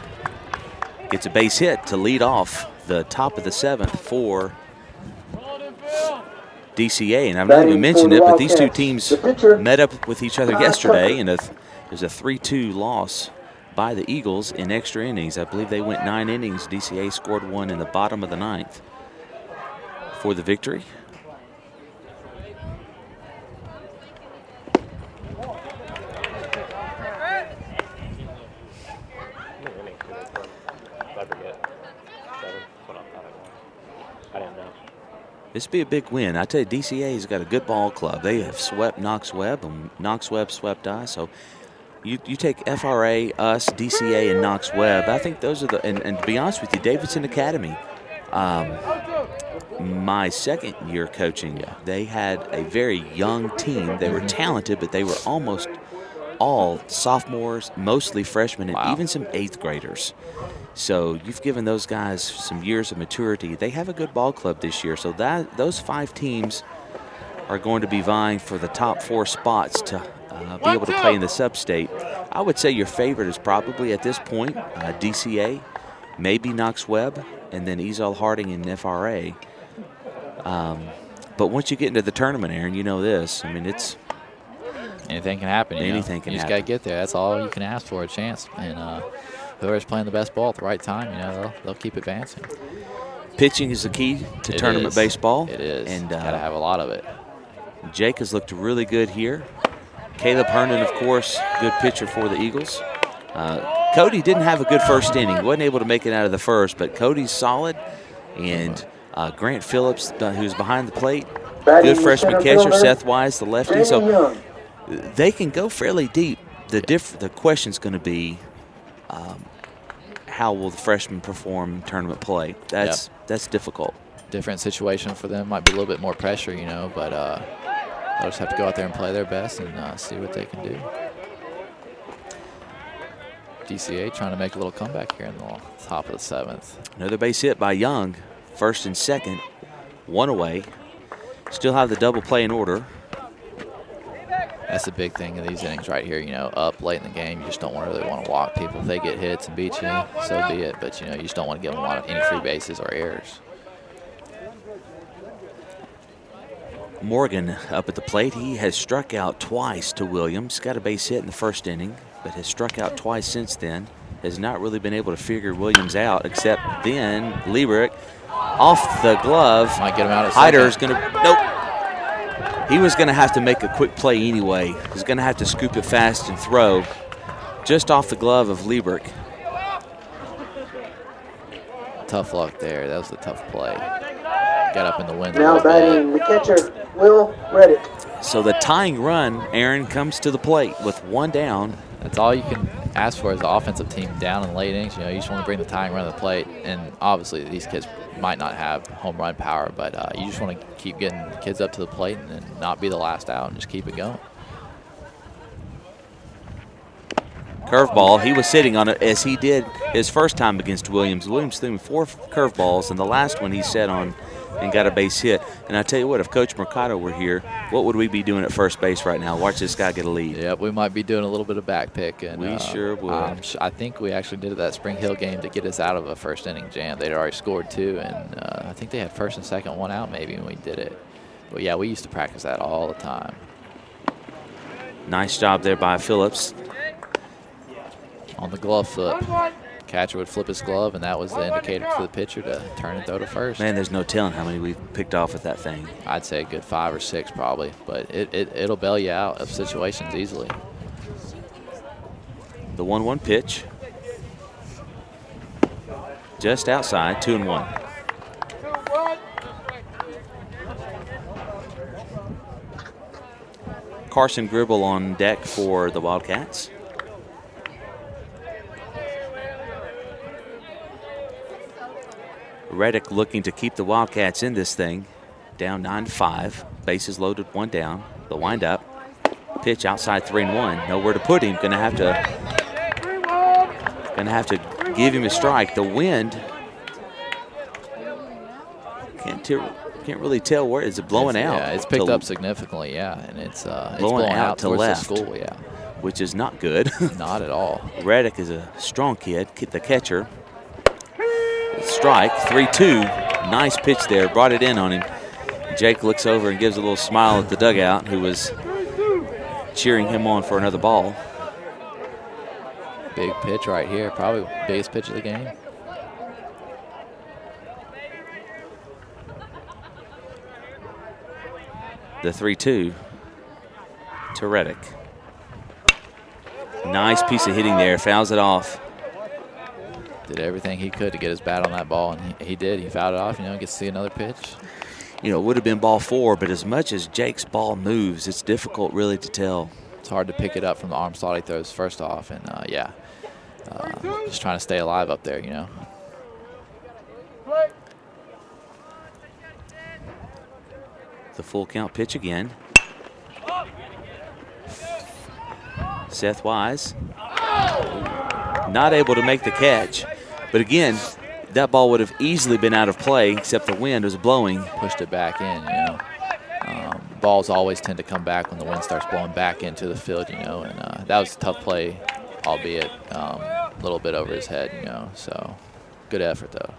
Gets a base hit to lead off the top of the 7th for DCA. And I've not even mentioned it, but these 2 teams met up with each other yesterday, and there's a 3-2 loss by the Eagles in extra innings. I believe they went 9 innings. DCA scored 1 in the bottom of the 9th for the victory. This would be a big win. I tell you, DCA's got a good ball club. They have swept Knox Webb, and Knox Webb swept us. So you take FRA, us, DCA, and Knox Webb. I think those are the, and to be honest with you, Davidson Academy, my second year coaching, they had a very young team. They were talented, but they were almost all sophomores, mostly freshmen, and even some 8th graders. So you've given those guys some years of maturity. They have a good ball club this year. So those 5 teams are going to be vying for the top 4 spots to be able to play in the sub-state. I would say your favorite is probably at this point DCA, maybe Knox Webb, and then Ezell-Harding and FRA. But once you get into the tournament, Aaron, you know this. I mean, it's anything can happen. Anything can happen. You just got to get there. That's all you can ask for, a chance. And whoever's playing the best ball at the right time, they'll keep advancing. Pitching is the key to tournament baseball. It is. And got to have a lot of it. Jake has looked really good here. Caleb Herndon, of course, good pitcher for the Eagles. Cody didn't have a good first inning. He wasn't able to make it out of the first, but Cody's solid. And Grant Phillips, who's behind the plate, good freshman catcher. Seth Wise, the lefty. So they can go fairly deep. The question's going to be how will the freshmen perform in tournament play? That's difficult. Different situation for them. Might be a little bit more pressure, but they'll just have to go out there and play their best and see what they can do. DCA trying to make a little comeback here in the top of the 7th. Another base hit by Young, first and second, one away. Still have the double play in order. That's the big thing in these innings right here. Up late in the game, you just don't really want to walk people. If they get hits and beat you, so be it. But, you just don't want to give them a lot of any free bases or errors. Morgan up at the plate. He has struck out twice to Williams. Got a base hit in the first inning, but has struck out twice since then. Has not really been able to figure Williams out, except then Lieberich off the glove. Might get him out at Hyder's going to, nope. He was going to have to make a quick play anyway. He's going to have to scoop it fast and throw just off the glove of Lieberich. Tough luck there. That was a tough play. Got up in the wind. Now batting the catcher, Will Reddick. So the tying run, Aaron, comes to the plate with one down. That's all you can ask for as an offensive team down in late innings. You just want to bring the tying run to the plate. And obviously these kids might not have home run power, but you just want to keep getting the kids up to the plate and not be the last out and just keep it going. Curveball. He was sitting on it as he did his first time against Williams. Williams threw him 4 curveballs, and the last one he sat on and got a base hit. And I tell you what, if Coach Mercado were here, what would we be doing at first base right now? Watch this guy get a lead. Yep, we might be doing a little bit of back pick. And, we sure would. I think we actually did it that Spring Hill game to get us out of a first inning jam. They'd already scored 2, and I think they had first and second, one out maybe when we did it. But, yeah, we used to practice that all the time. Nice job there by Phillips. On the glove flip. Catcher would flip his glove, and that was the indicator for the pitcher to turn and throw to first. Man, there's no telling how many we've picked off with that thing. I'd say a good 5 or 6 probably, but it'll bail you out of situations easily. The 1-1 pitch. Just outside, 2-1. Carson Gribble on deck for the Wildcats. Reddick looking to keep the Wildcats in this thing. Down 9-5. Bases loaded, 1 down. The windup. Pitch outside 3-1. Nowhere to put him. Gonna have to give him a strike. The wind. Can't really tell where is it blowing out. Yeah, it's picked up significantly. Yeah, and it's blowing out to left. The school, yeah, which is not good. Not at all. Reddick is a strong kid. The catcher. Strike, 3-2. Nice pitch there, brought it in on him. Jake looks over and gives a little smile at the dugout, who was cheering him on for another ball. Big pitch right here, probably biggest pitch of the game. The 3-2 to Reddick. Nice piece of hitting there, fouls it off. Did everything he could to get his bat on that ball, and he did. He fouled it off, gets to see another pitch. It would have been ball 4, but as much as Jake's ball moves, it's difficult really to tell. It's hard to pick it up from the arm slot he throws first off, and just trying to stay alive up there, The full count pitch again. Seth Wise. Not able to make the catch. But again, that ball would have easily been out of play, except the wind was blowing. Pushed it back in, Balls always tend to come back when the wind starts blowing back into the field, and that was a tough play, albeit a little bit over his head, So good effort, though.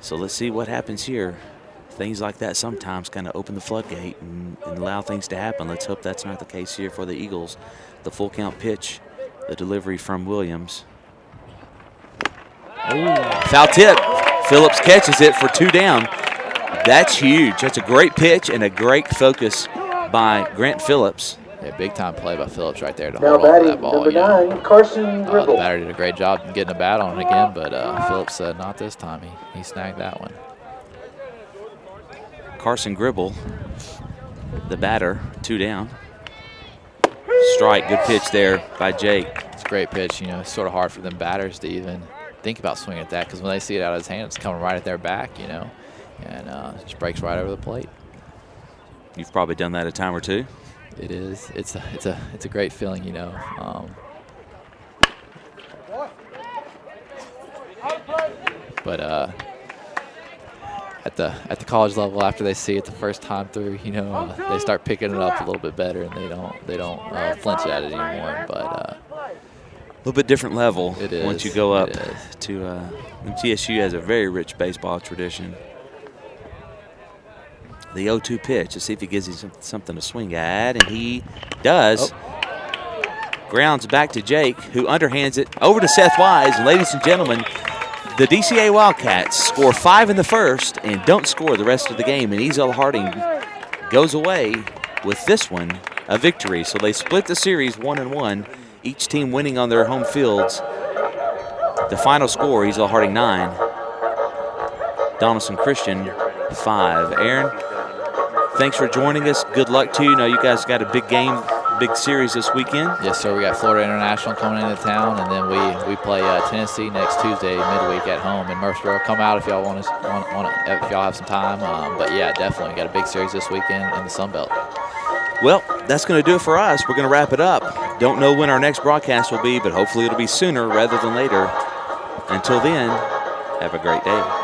So let's see what happens here. Things like that sometimes kind of open the floodgate and allow things to happen. Let's hope that's not the case here for the Eagles. The full count pitch, the delivery from Williams. Foul tip. Phillips catches it for 2 down. That's huge. That's a great pitch and a great focus by Grant Phillips. Yeah, big time play by Phillips right there to Now hold on to batting that ball. number 9, Carson The Gribble. batter did a great job getting a bat on it again, but Phillips said not this time. He snagged that one. Carson Gribble, the batter, 2 down. Strike, good pitch there by Jake. It's a great pitch. You know, it's sort of hard for them batters to even think about swinging at that because when they see it out of his hand, it's coming right at their back, you know, and it just breaks right over the plate. You've probably done that a time or two. It is. It's a great feeling, you know. But at the college level, after they see it the first time through, you know, they start picking it up a little bit better, and they don't flinch at it anymore. But a little bit different level. It is. Once you go up to TSU has a very rich baseball tradition. The 0-2 pitch. Let's see if he gives you something to swing at, and he does. Grounds back to Jake, who underhands it over to Seth Wise. And ladies and gentlemen, the DCA Wildcats score 5 in the first and don't score the rest of the game. And Ezell-Harding goes away with this one, a victory. So they split the series 1-1, each team winning on their home fields. The final score, Ezell-Harding 9, Donelson Christian 5. Aaron, thanks for joining us. Good luck to you. I know you guys got a big game, big series this weekend. yes, sir. We got Florida International coming into town, and then we play Tennessee next Tuesday midweek at home in Murfreesboro. Come out if y'all want if y'all have some time. But yeah, definitely got a big series this weekend in the Sun Belt. Well, that's going to do it for us. We're going to wrap it up. Don't know when our next broadcast will be, but hopefully it'll be sooner rather than later. Until then, have a great day.